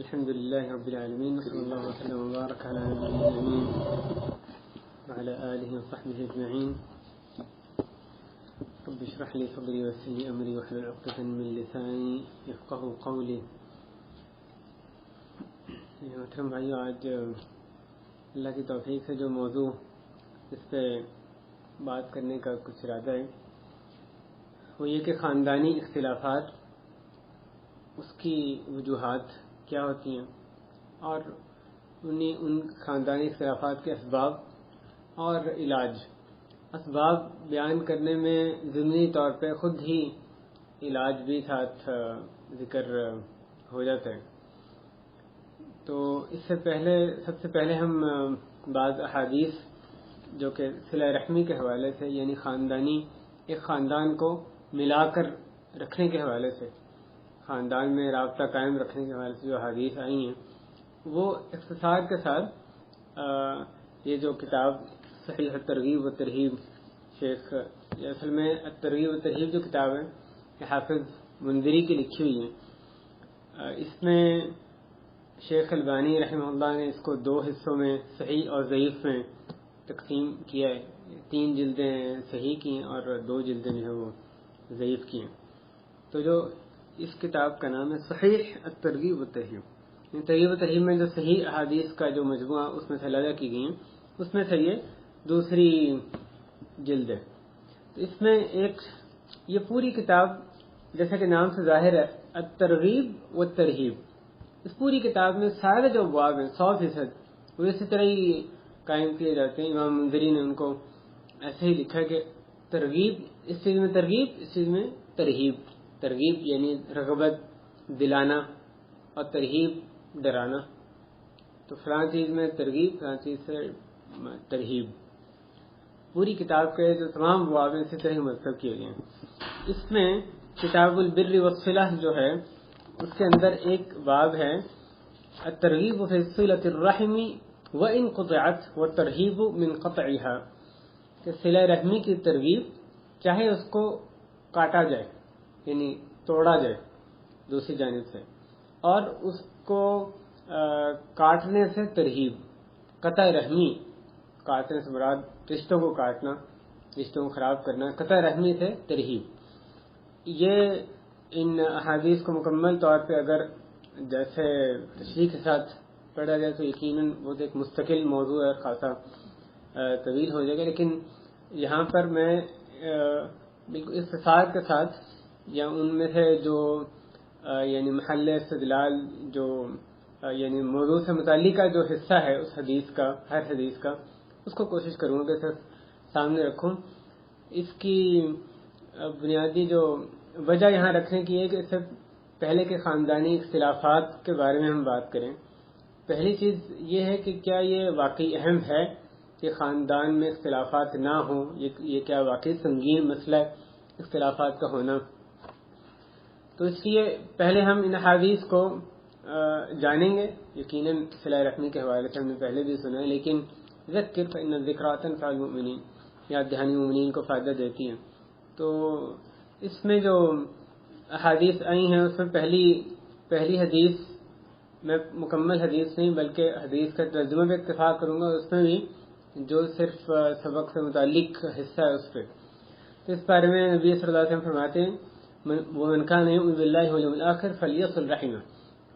الحمد لله رب العالمين، وصلى الله وسلم وبارك على نبينا الأمين وعلى آله وصحبه أجمعين. رب اشرح لي صدري ويسر لي أمري واحلل عقدة من لساني يفقهوا قولي. محترم بھائیو، آج اللہ کی توفیق سے جو موضوع اس پہ بات کرنے کا کچھ ارادہ ہے وہ یہ کہ خاندانی اختلافات، اس کی وجوہات کیا ہوتی ہیں اور ان خاندانی اختلافات کے اسباب اور علاج. اسباب بیان کرنے میں ضمنی طور پہ خود ہی علاج بھی ساتھ ذکر ہو جاتا ہے. تو اس سے پہلے سب سے پہلے ہم بعض احادیث جو کہ صلہ رحمی کے حوالے سے، یعنی ایک خاندان کو ملا کر رکھنے کے حوالے سے، خاندان میں رابطہ قائم رکھنے کے حوالے سے جو حدیث آئی ہیں وہ اختصار کے ساتھ یہ جو کتاب صحیح الترغیب و ترہیب، شیخ اصل میں الترغیب و ترہیب جو کتاب ہے یہ حافظ منذری کی لکھی ہوئی ہے. اس میں شیخ البانی رحمہ اللہ نے اس کو 2 حصوں میں صحیح اور ضعیف میں تقسیم کیا ہے. 3 جلدیں صحیح کی ہیں اور 2 جلدیں جو ہے وہ ضعیف کی ہیں. تو جو اس کتاب کا نام ہے صحیح الترغیب و ترہیب. ترغیب و ترہیب میں جو صحیح احادیث کا جو مجموعہ اس میں سے علیحدہ کی گئی ہیں، اس میں سے یہ دوسری جلد ہے. تو اس میں یہ پوری کتاب جیسا کہ نام سے ظاہر ہے الترغیب و ترہیب، اس پوری کتاب میں سارے جو ابواب ہیں 100% وہ اسی طرح ہی قائم کیے جاتے ہیں. امام منذری نے ان کو ایسے ہی لکھا کہ ترغیب اس چیز میں ترغیب، اس چیز میں ترہیب. ترغیب یعنی رغبت دلانا اور ترہیب ڈرانا. تو فلاں چیز میں ترغیب، فلاں چیز سے ترہیب. پوری کتاب کے جو تمام ابواب ہیں اسی طرح ہی مرتب کیے گئے ہیں. اس میں کتاب البر والصلہ جو ہے اس کے اندر ایک باب ہے الترغیب فی صلۃ الرحم وان قطعت والترہیب من قطعها، کہ صلہ رحمی کی ترغیب چاہے اس کو کاٹا جائے، یعنی توڑا جائے دوسری جانب سے، اور اس کو کاٹنے سے ترہیب. قطع رحمی، کاٹنے سے مراد رشتوں کو کاٹنا، رشتوں کو خراب کرنا. قطع رحمی سے ترہیب. یہ ان احادیث کو مکمل طور پہ اگر جیسے تشریح کے ساتھ پڑھا جائے تو یقیناً وہ ایک مستقل موضوع ہے، خاصا طویل ہو جائے گا. لیکن یہاں پر میں بالکل اختصار کے ساتھ یا ان میں سے جو یعنی محل استدلال جو یعنی موضوع سے متعلقہ جو حصہ ہے اس حدیث کا، ہر حدیث کا، اس کو کوشش کروں گا کہ سامنے رکھوں. اس کی بنیادی جو وجہ یہاں رکھنے کی ہے کہ اس سے پہلے کے خاندانی اختلافات کے بارے میں ہم بات کریں. پہلی چیز یہ ہے کہ کیا یہ واقعی اہم ہے کہ خاندان میں اختلافات نہ ہوں؟ یہ کیا واقعی سنگین مسئلہ ہے اختلافات کا ہونا؟ تو اس لیے پہلے ہم ان حدیث کو جانیں گے. یقیناً صلہ رحمی کے حوالے سے ہم نے پہلے بھی سنا ہے، لیکن ذکر فإن الذکریٰ تنفع المؤمنین، یاد دہانی مومنین کو فائدہ دیتی ہیں. تو اس میں جو احادیث آئی ہیں اس میں پہلی حدیث، میں مکمل حدیث نہیں بلکہ حدیث کا ترجمہ پہ اتفاق کروں گا، اس میں بھی جو صرف سبق سے متعلق حصہ ہے اس پہ. تو اس بارے میں نبی صلی اللہ علیہ وسلم فرماتے ہیں وَمَنْ كَانَ يُؤْمِنُ بِاللَّهِ وَالْيَوْمِ الْآخِرِ فَلْيَصِلْ رَحِمَهُ،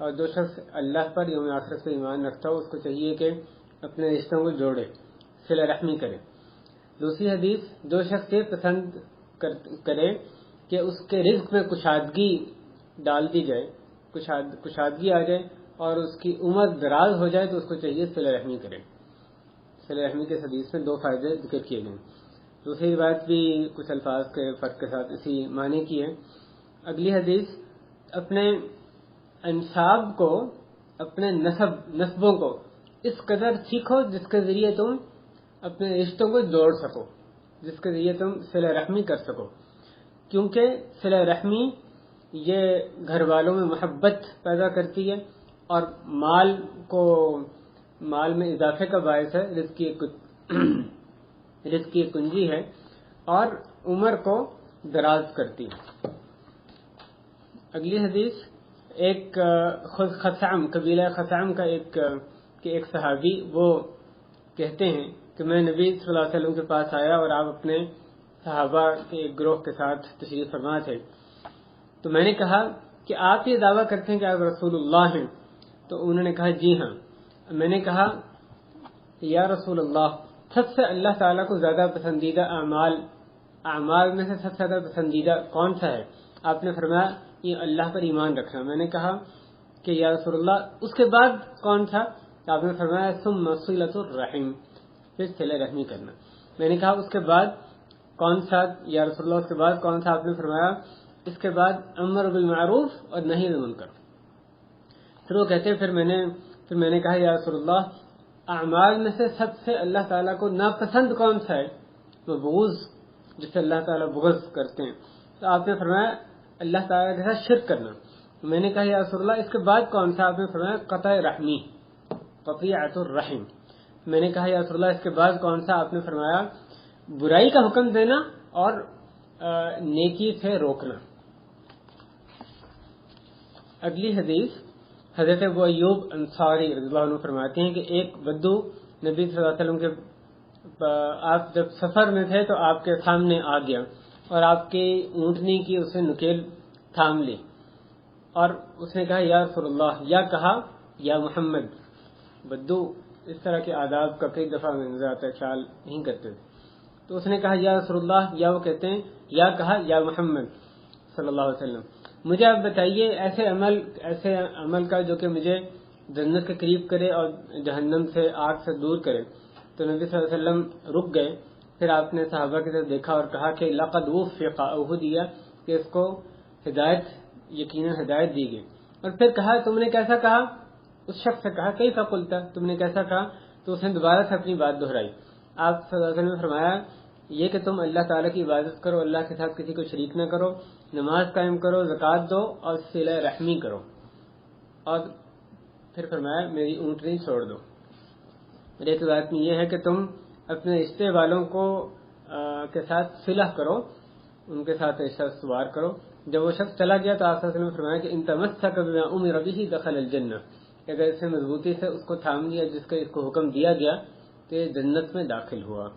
اور جو شخص اللہ پر یوم آخرت سے ایمان رکھتا ہو اس کو چاہیے کہ اپنے رشتوں کو جوڑے، صلہ رحمی کرے. دوسری حدیث، جو شخص یہ پسند کرے کہ اس کے رزق میں کشادگی ڈال دی جائے، کشادگی آ جائے اور اس کی عمر دراز ہو جائے، تو اس کو چاہیے صلہ رحمی کرے. صلہ رحمی کے حدیث میں 2 فائدے ذکر کیے گئے. دوسری بات بھی کچھ الفاظ کے فرق کے ساتھ اسی معنی کی ہے. اگلی حدیث، اپنے انساب کو، اپنے نسبوں کو اس قدر سیکھو جس کے ذریعے تم اپنے رشتوں کو جوڑ سکو، جس کے ذریعے تم صلہ رحمی کر سکو. کیونکہ صلہ رحمی یہ گھر والوں میں محبت پیدا کرتی ہے اور مال میں اضافے کا باعث ہے، رزق کی کنجی ہے اور عمر کو دراز کرتی ہے. اگلی حدیث ایک خود خثعم قبیلہ خثعم کا ایک صحابی وہ کہتے ہیں کہ میں نبی صلی اللہ علیہ وسلم کے پاس آیا اور آپ اپنے صحابہ کے ایک گروہ کے ساتھ تشریف فرما تھے، تو میں نے کہا کہ آپ یہ دعویٰ کرتے ہیں کہ آپ رسول اللہ ہیں؟ تو انہوں نے کہا جی ہاں۔ میں نے کہا یا رسول اللہ، سب سے اللہ تعالیٰ کو زیادہ پسندیدہ اعمال میں سے سب سے زیادہ پسندیدہ کون سا ہے؟ آپ نے فرمایا یہ اللہ پر ایمان رکھنا۔ میں نے کہا کہ یا رسول اللہ اس کے بعد کون تھا؟ آپ نے فرمایا ثم صلۃ الرحم، پھر صلہ رحمی کرنا۔ میں نے کہا اس کے بعد کون سا یا رسول اللہ، اس کے بعد کون تھا؟ آپ نے فرمایا اس کے بعد امر بالمعروف اور نہی عن المنکر۔ پھر وہ کہتے ہیں پھر میں نے کہا یا رسول اللہ اعمال میں سے سب سے اللہ تعالیٰ کو ناپسند کون سا ہے؟ مبغوض، جسے اللہ تعالیٰ بغض کرتے ہیں۔ تو آپ نے فرمایا اللہ تعالیٰ کے ساتھ شرک کرنا۔ میں نے کہا یا رسول اللہ اس کے بعد کون سا؟ آپ نے فرمایا قطع رحمی، قطیعۃ الرحم۔ میں نے کہا یا رسول اللہ اس کے بعد کون سا؟ آپ نے فرمایا برائی کا حکم دینا اور نیکی سے روکنا۔ اگلی حدیث حضرت ابو ایوب انصاری رضی اللہ عنہ فرماتے ہیں کہ ایک بدو نبی صلی اللہ علیہ وسلم کے آپ جب سفر میں تھے تو آپ کے سامنے آ گیا اور آپ کی اونٹنی کی اسے نکیل تھام لی اور اس نے کہا یا رسول اللہ، یا کہا یا محمد۔ بدو اس طرح کے آداب کا کئی دفعہ میں نظر آتا ہے، خیال نہیں کرتے تھے، تو اس نے کہا یا رسول اللہ، یا وہ کہتے ہیں یا کہا یا محمد صلی اللہ علیہ وسلم، مجھے آپ بتائیے ایسے عمل کا جو کہ مجھے جنت کے قریب کرے اور جہنم سے آگ سے دور کرے۔ تو نبی صلی اللہ علیہ وسلم رک گئے، پھر آپ نے صحابہ کی طرف دیکھا اور کہا کہ لقد وفق، دیا کہ اس کو یقیناً ہدایت دی گئی، اور پھر کہا تم نے کیسا کہا؟ اس شخص سے کہا کیسا قلت، تم نے کیسا کہا؟ تو اس نے دوبارہ سے اپنی بات دہرائی۔ آپ صلی اللہ علیہ وسلم نے فرمایا یہ کہ تم اللہ تعالیٰ کی عبادت کرو، اللہ کے ساتھ کسی کو شریک نہ کرو، نماز قائم کرو، زکوٰۃ دو اور صلہ رحمی کرو، اور پھر فرمایا میری اونٹنی چھوڑ دو۔ اور ایک بات یہ ہے کہ تم اپنے رشتے والوں کے ساتھ صلح کرو، ان کے ساتھ رشتہ استوار کرو۔ جب وہ شخص چلا گیا تو آپ صلی اللہ علیہ وسلم نے فرمایا کہ ان تمسک بما امر به دخل الجنہ، اگر اس نے مضبوطی سے اس کو تھام لیا جس کا اس کو حکم دیا گیا تو یہ جنت میں داخل ہوا۔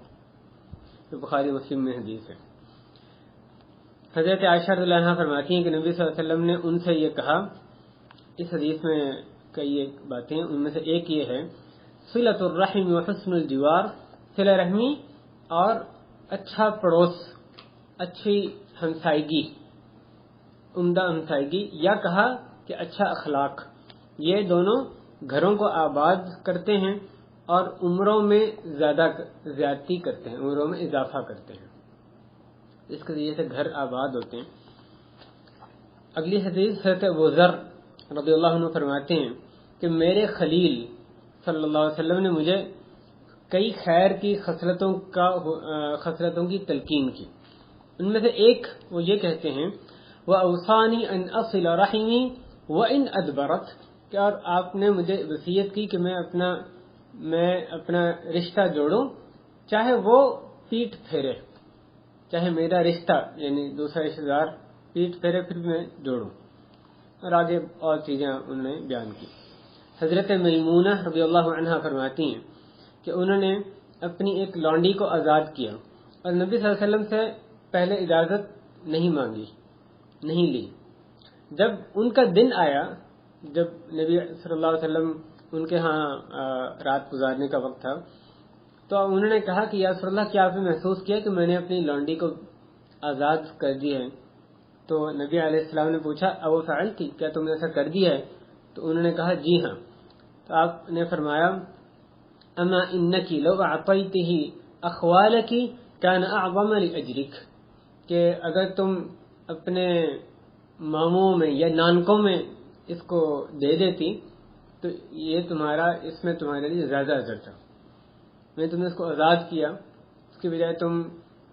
یہ بخاری مسلم میں حدیث ہے۔ حضرت عائشہ رضی اللہ عنہا فرماتی ہیں کہ نبی صلی اللہ علیہ وسلم نے ان سے یہ کہا، اس حدیث میں کئی باتیں، ان میں سے ایک یہ ہے صلۃ الرحم وحسن الجوار، صلہ رحمی اور اچھا پڑوس، اچھی ہمسائیگی، عمدہ ہمسائیگی، یا کہا کہ اچھا اخلاق، یہ دونوں گھروں کو آباد کرتے ہیں اور عمروں میں زیادتی کرتے ہیں، عمروں میں اضافہ کرتے ہیں، اس کے ذریعے سے گھر آباد ہوتے ہیں۔ اگلی حدیث حضرت ابو ذر رضی اللہ عنہ فرماتے ہیں کہ میرے خلیل صلی اللہ علیہ وسلم نے مجھے کئی خیر کی خصلتوں کی تلقین کی، ان میں سے ایک وہ یہ کہتے ہیں وَأَوْصَانِي أَنْ أَصِلَ رَحِمِي وَإِنْ أَدْبَرَتْ، کہ اور آپ نے مجھے وصیت کی کہ میں اپنا رشتہ جوڑوں چاہے وہ پیٹ پھیرے، چاہے میرا رشتہ یعنی دوسرا رشتہ دار پیٹ پھیرے پھر میں جوڑوں، اور آگے اور چیزیں انہوں نے بیان کی۔ حضرت میمونہ رضی اللہ عنہا فرماتی ہیں کہ انہوں نے اپنی ایک لونڈی کو آزاد کیا اور نبی صلی اللہ علیہ وسلم سے پہلے اجازت نہیں مانگی، نہیں لی۔ جب ان کا دن آیا، جب نبی صلی اللہ علیہ وسلم ان کے ہاں رات گزارنے کا وقت تھا، تو انہوں نے کہا کہ یا رسول اللہ کیا آپ نے محسوس کیا کہ میں نے اپنی لونڈی کو آزاد کر دی ہے؟ تو نبی علیہ السلام نے پوچھا او فعلتی، کیا تم نے ایسا کر دیا ہے؟ تو انہوں نے کہا جی ہاں۔ تو آپ نے فرمایا اما انکی لو اعطیتہ اخوالک کان اعظم لاجرک، کہ اگر تم اپنے ماموں میں یا نانکوں میں اس کو دے دیتی تو یہ اس میں تمہارے لیے زیادہ اجر تھا۔ میں تم نے اس کو آزاد کیا، اس کی بجائے تم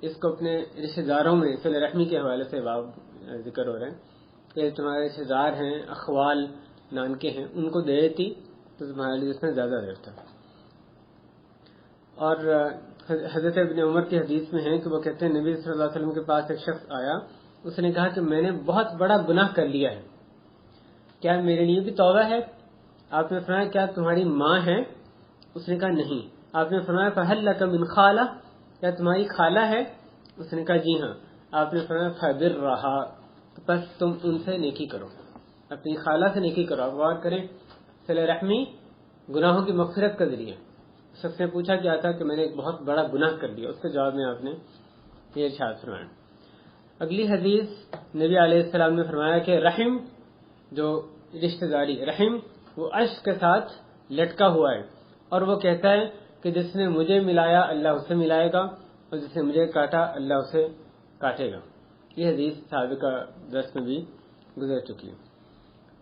اس کو اپنے رشتہ داروں میں صلہ رحمی کے حوالے سے ذکر ہو رہے ہیں کہ تمہارے رشتہ دار ہیں، اخوال نانکے ہیں، ان کو دے دیتی تو تمہارے لیے اس میں زیادہ اجر تھا۔ اور حضرت ابن عمر کی حدیث میں ہے کہ وہ کہتے ہیں نبی صلی اللہ علیہ وسلم کے پاس ایک شخص آیا، اس نے کہا کہ میں نے بہت بڑا گناہ کر لیا ہے، کیا میرے لیے بھی توبہ ہے؟ آپ نے فرمایا کیا تمہاری ماں ہے؟ اس نے کہا نہیں۔ آپ نے فرمایا فہل لک من خالہ، کیا تمہاری خالہ ہے؟ اس نے کہا جی ہاں۔ آپ نے فرمایا فبرھا، بس تم ان سے نیکی کرو، اپنی خالہ سے نیکی کرو۔ آپ غور کریں، صلہ رحمی گناہوں کی مغفرت کا ذریعہ۔ شخص نے پوچھا کیا تھا کہ میں نے ایک بہت بڑا گناہ کر دیا، اس کے جواب میں آپ نے یہ ارشاد فرمایا۔ اگلی حدیث نبی علیہ السلام نے فرمایا کہ رحم، جو رشتہ داری، رحم وہ عرش کے ساتھ لٹکا ہوا ہے، اور وہ کہتا ہے کہ جس نے مجھے ملایا اللہ اسے ملائے گا، اور جس نے مجھے کاٹا اللہ اسے کاٹے گا۔ یہ حدیث سابقہ درس میں بھی گزر چکی ہے۔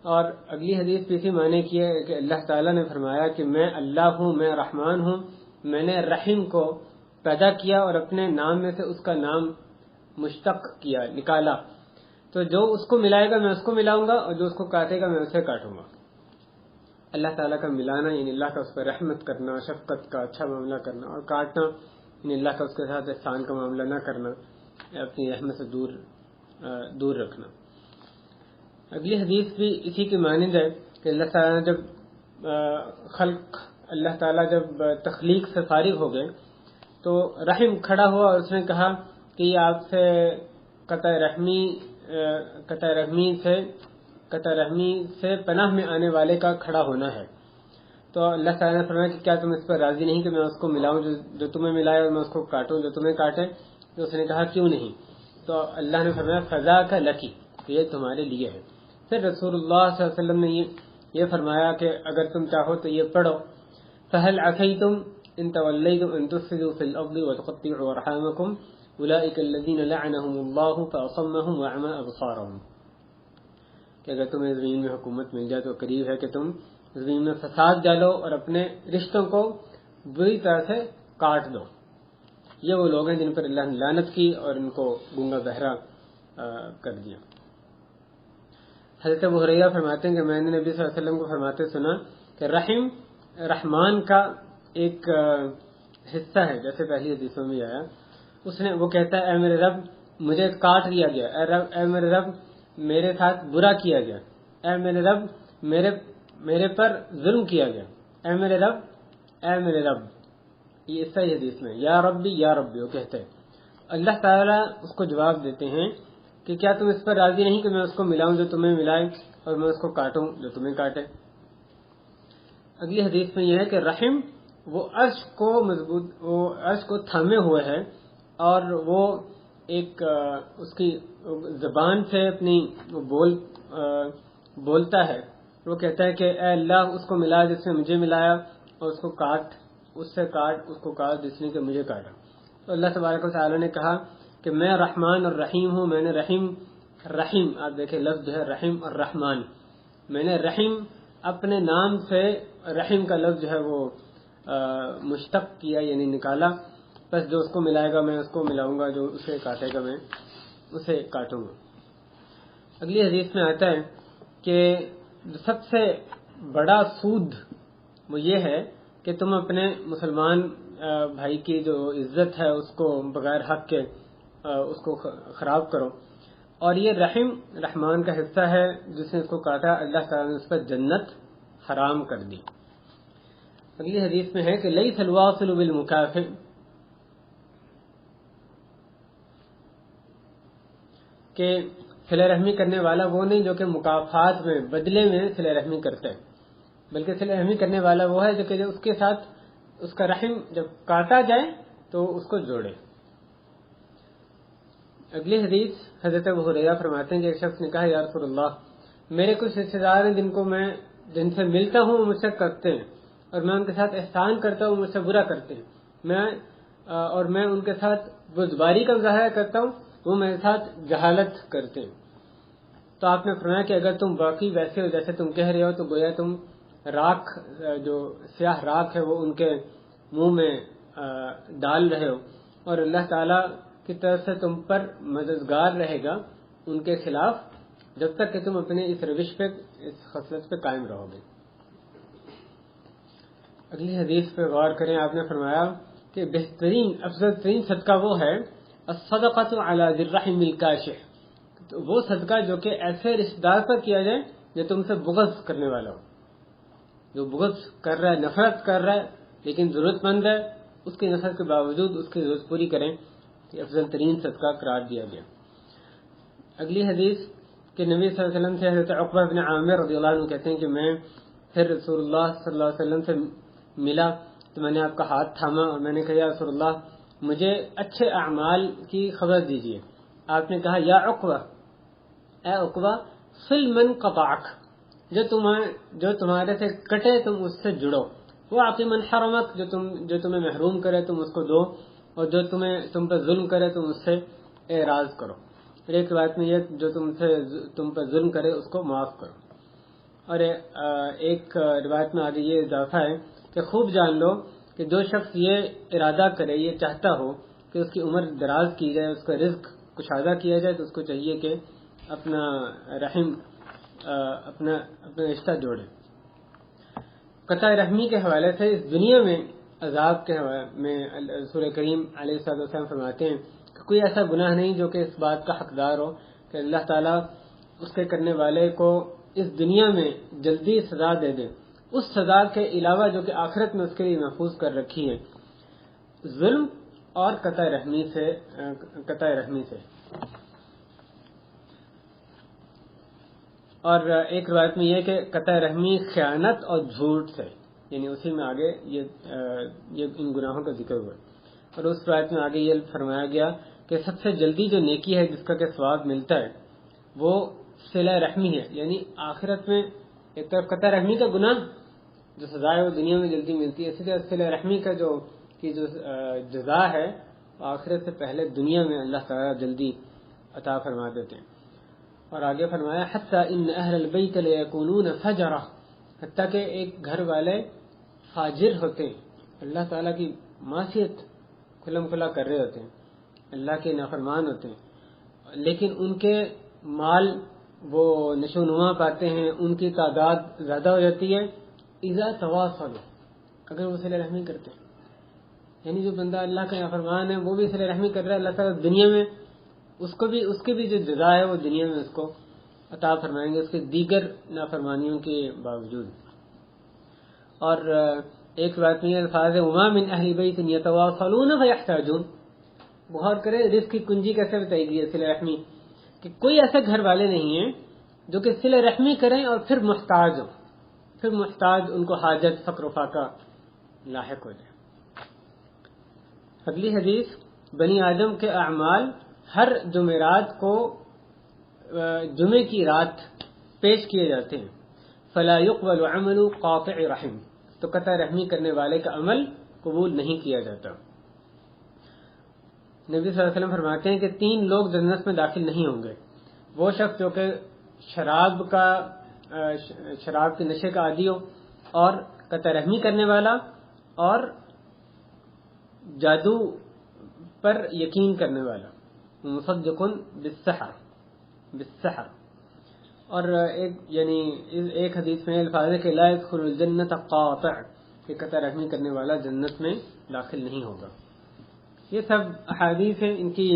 اور اگلی حدیث بھی اسی معنی کی ہے کہ اللہ تعالیٰ نے فرمایا کہ میں اللہ ہوں، میں رحمان ہوں، میں نے رحم کو پیدا کیا اور اپنے نام میں سے اس کا نام مشتق کیا، نکالا، تو جو اس کو ملائے گا میں اس کو ملاؤں گا، اور جو اس کو کاٹے گا میں اسے کاٹوں گا۔ اللہ تعالیٰ کا ملانا یعنی اللہ کا اس پر رحمت کرنا، شفقت کا اچھا معاملہ کرنا، اور کاٹنا یعنی اللہ کا اس کے ساتھ احسان کا معاملہ نہ کرنا، اپنی رحمت سے دور رکھنا۔ اگلی حدیث بھی اسی کی مانند ہے کہ اللہ تعالیٰ جب اللہ تعالیٰ جب تخلیق سے فارغ ہو گئے تو رحم کھڑا ہوا اور اس نے کہا کہ یہ آپ سے قطع رحمی سے پناہ میں آنے والے کا کھڑا ہونا ہے۔ تو اللہ تعالیٰ نے فرمایا کہ کیا تم اس پر راضی نہیں کہ میں اس کو ملاؤں جو تمہیں ملائے، اور میں اس کو کاٹوں جو تمہیں کاٹے؟ تو اس نے کہا کیوں نہیں؟ تو اللہ نے فرمایا فضا کا لکی، یہ تمہارے لیے ہے۔ پھر رسول اللہ صلی اللہ علیہ وسلم نے یہ فرمایا کہ اگر تم چاہو تو یہ پڑھو فَهَلْ عَسَيْتُمْ إِن تَوَلَّيْتُمْ أَن تُفْسِدُوا فِي الْأَرْضِ وَتُقَطِّعُوا أَرْحَامَكُمْ أُولَٰئِكَ الَّذِينَ لَعَنَهُمُ اللَّهُ فَأَصَمَّهُمْ وَأَعْمَىٰ أَبْصَارَهُمْ۔ کہ اگر تمہیں زمین میں حکومت مل جائے تو قریب ہے کہ تم زمین میں فساد ڈالو اور اپنے رشتوں کو بری طرح سے کاٹ دو۔ یہ وہ لوگ ہیں جن پر اللہ نے لعنت کی اور ان کو گنگا بہرا کر دیا۔ حضرت ابو ہریرہ فرماتے ہیں کہ میں نے نبی صلی اللہ علیہ وسلم کو فرماتے سنا کہ رحم رحمان کا ایک حصہ ہے، جیسے پہلی حدیثوں میں آیا، وہ کہتا ہے اے میرے رب مجھے کاٹ دیا گیا، اے میرے رب میرے ساتھ برا کیا گیا، اے میرے رب میرے پر ظلم کیا گیا، اے میرے رب، یہ اس طرح حدیث میں یا ربی وہ کہتے ہیں۔ اللہ تعالیٰ اس کو جواب دیتے ہیں کہ کیا تم اس پر راضی نہیں کہ میں اس کو ملاؤں جو تمہیں ملائے، اور میں اس کو کاٹوں جو تمہیں کاٹے؟ اگلی حدیث میں یہ ہے کہ رحم وہ عرش کو تھامے ہوئے ہے، اور وہ ایک اس کی زبان سے اپنی بولتا ہے، وہ کہتا ہے کہ اے اللہ اس کو ملا جس نے مجھے ملایا، اور اس کو کاٹ جس نے کہ مجھے کاٹا۔ تو اللہ تبارک و تعالیٰ نے کہا کہ میں رحمان اور رحیم ہوں، میں نے رحیم آپ دیکھیں لفظ جو ہے رحیم اور رحمان، میں نے رحیم اپنے نام سے رحیم کا لفظ جو ہے وہ مشتق کیا یعنی نکالا، بس جو اس کو ملائے گا میں اس کو ملاؤں گا، جو اسے کاٹے گا میں اسے کاٹوں گا۔ اگلی حدیث میں آتا ہے کہ سب سے بڑا سود وہ یہ ہے کہ تم اپنے مسلمان بھائی کی جو عزت ہے اس کو بغیر حق کے اس کو خراب کرو، اور یہ رحمان کا حصہ ہے، جس نے اس کو کاٹا اللہ تعالیٰ نے اس پر جنت حرام کر دی۔ اگلی حدیث میں ہے کہ لیس الواصل بالمکافئ، کہ صلہ رحمی کرنے والا وہ نہیں جو کہ مکافات میں بدلے میں صلہ رحمی کرتا ہے، بلکہ صلہ رحمی کرنے والا وہ ہے جو کہ اس کے ساتھ اس کا رحم جب کاٹا جائے تو اس کو جوڑے۔ اگلی حدیث حضرت ابو ہریرہ فرماتے ہیں کہ ایک شخص نے کہا یا رسول اللہ میرے کچھ رشتے دار ہیں جن سے ملتا ہوں وہ مجھ سے کرتے ہیں، اور میں ان کے ساتھ احسان کرتا ہوں مجھ سے برا کرتے ہیں، میں ان کے ساتھ بزداری کا مظاہرہ کرتا ہوں وہ میرے ساتھ جہالت کرتے ہیں۔ تو آپ نے فرمایا کہ اگر تم باقی ویسے ہو جیسے تم کہہ رہے ہو تو گویا تم راکھ جو سیاہ راکھ ہے وہ ان کے منہ میں ڈال رہے ہو، اور اللہ تعالیٰ کی طرف سے تم پر مددگار رہے گا ان کے خلاف جب تک کہ تم اپنے اس روش پہ اس خصلت پہ قائم رہو گے۔ اگلی حدیث پہ غور کریں، آپ نے فرمایا کہ بہترین افضل ترین صدقہ وہ ہے الصدقۃ علی ذی الرحم الکاشح، وہ صدقہ جو کہ ایسے رشتہ دار پر کیا جائے جو تم سے بغض کرنے والا ہو. جو بغض کر رہا ہے، نفرت کر رہا ہے لیکن ضرورت مند ہے، اس کی نفرت کے باوجود اس کی ضرورت پوری کریں، کہ افضل ترین صدقہ قرار دیا گیا. اگلی حدیث کہ نبی صلی اللہ علیہ وسلم سے حضرت عقبہ بن عامر رضی اللہ عنہ کہتے ہیں کہ میں پھر رسول اللہ صلی اللہ علیہ وسلم سے ملا تو میں نے آپ کا ہاتھ تھاما اور میں نے کہا یا رسول اللہ مجھے اچھے اعمال کی خبر دیجیے. آپ نے کہا یا عقبہ، اے عقبہ، صل من قطعک، جو تمہارے سے کٹے تم اس سے جڑو، واعط من حرمک، جو تمہیں محروم کرے تم اس کو دو، اور جو تم پر ظلم کرے تم اس سے اعراض کرو. اور ایک روایت میں یہ جو تم پر ظلم کرے اس کو معاف کرو. اور ایک روایت میں آگے یہ اضافہ ہے کہ خوب جان لو کہ جو شخص یہ ارادہ کرے، یہ چاہتا ہو کہ اس کی عمر دراز کی جائے، اس کا رزق کشادہ کیا جائے، تو اس کو چاہیے کہ اپنا رشتہ جوڑے. قطع رحمی کے حوالے سے اس دنیا میں عذاب کے حوالے میں رسول کریم علیہ الصلوۃ والسلام فرماتے ہیں کہ کوئی ایسا گناہ نہیں جو کہ اس بات کا حقدار ہو کہ اللہ تعالیٰ اس کے کرنے والے کو اس دنیا میں جلدی سزا دے دے، اس سزا کے علاوہ جو کہ آخرت میں اس کے لیے محفوظ کر رکھی ہے، ظلم اور قطع رحمی سے. اور ایک روایت میں یہ کہ قطع رحمی خیانت اور جھوٹ سے، یعنی اسی میں آگے یہ ان گناہوں کا ذکر ہوا. اور اس روایت میں آگے یہ فرمایا گیا کہ سب سے جلدی جو نیکی ہے جس کا کہ ثواب ملتا ہے وہ صلہ رحمی ہے. یعنی آخرت میں ایک طرف قطع رحمی کا گناہ جو سزا ہے وہ دنیا میں جلدی ملتی ہے، اسی طرح صلہ رحمی کا جو جزا ہے آخرت سے پہلے دنیا میں اللہ تعالیٰ جلدی عطا فرما دیتے ہیں. اور آگے فرمایا حتی ان اہل البیت لیکونون فجرہ، حتیٰ کہ ایک گھر والے فاجر ہوتے ہیں، اللہ تعالیٰ کی معصیت کھلم کھلا کر رہے ہوتے ہیں، اللہ کے نافرمان ہوتے ہیں، لیکن ان کے مال وہ نشو نما پاتے ہیں، ان کی تعداد زیادہ ہو جاتی ہے. اذا تواصلوا، اگر وہ صلہ رحمی کرتے ہیں، یعنی جو بندہ اللہ کا نافرمان ہے وہ بھی صلہ رحمی کر رہا ہے، اللہ تعالیٰ دنیا میں اس کی بھی جو جزا ہے وہ دنیا میں اس کو عطا فرمائیں گے اس کے دیگر نافرمانیوں کے باوجود. اور ایک بات میں الفاظ ہے وما من اہل بیت یتواصلون فیحتاجون. غور کریں رزق کی کنجی کیسے بتائی گئی ہے صلہ رحمی، کہ کوئی ایسے گھر والے نہیں ہیں جو کہ صلہ رحمی کریں اور پھر محتاج ہوں، پھر محتاج ان کو حاجت فقر و فاقہ لاحق ہو جائے. اگلی حدیث بنی آدم کے اعمال ہر جمعرات کو جمعے کی رات پیش کیے جاتے ہیں. فلا يقبل عمل قاطع رحم، تو قطع رحمی کرنے والے کا عمل قبول نہیں کیا جاتا. نبی صلی اللہ علیہ وسلم فرماتے ہیں کہ 3 لوگ جنت میں داخل نہیں ہوں گے. وہ شخص جو کہ شراب کے نشے کا عادی ہو، اور قطع رحمی کرنے والا، اور جادو پر یقین کرنے والا، مصدق بالسحر. اور ایک حدیث میں الفاظ ہے کہ لا يدخل الجنت قاطع، کہ قطع رحمی کرنے والا جنت میں داخل نہیں ہوگا. یہ سب احادیث ہیں، ان کی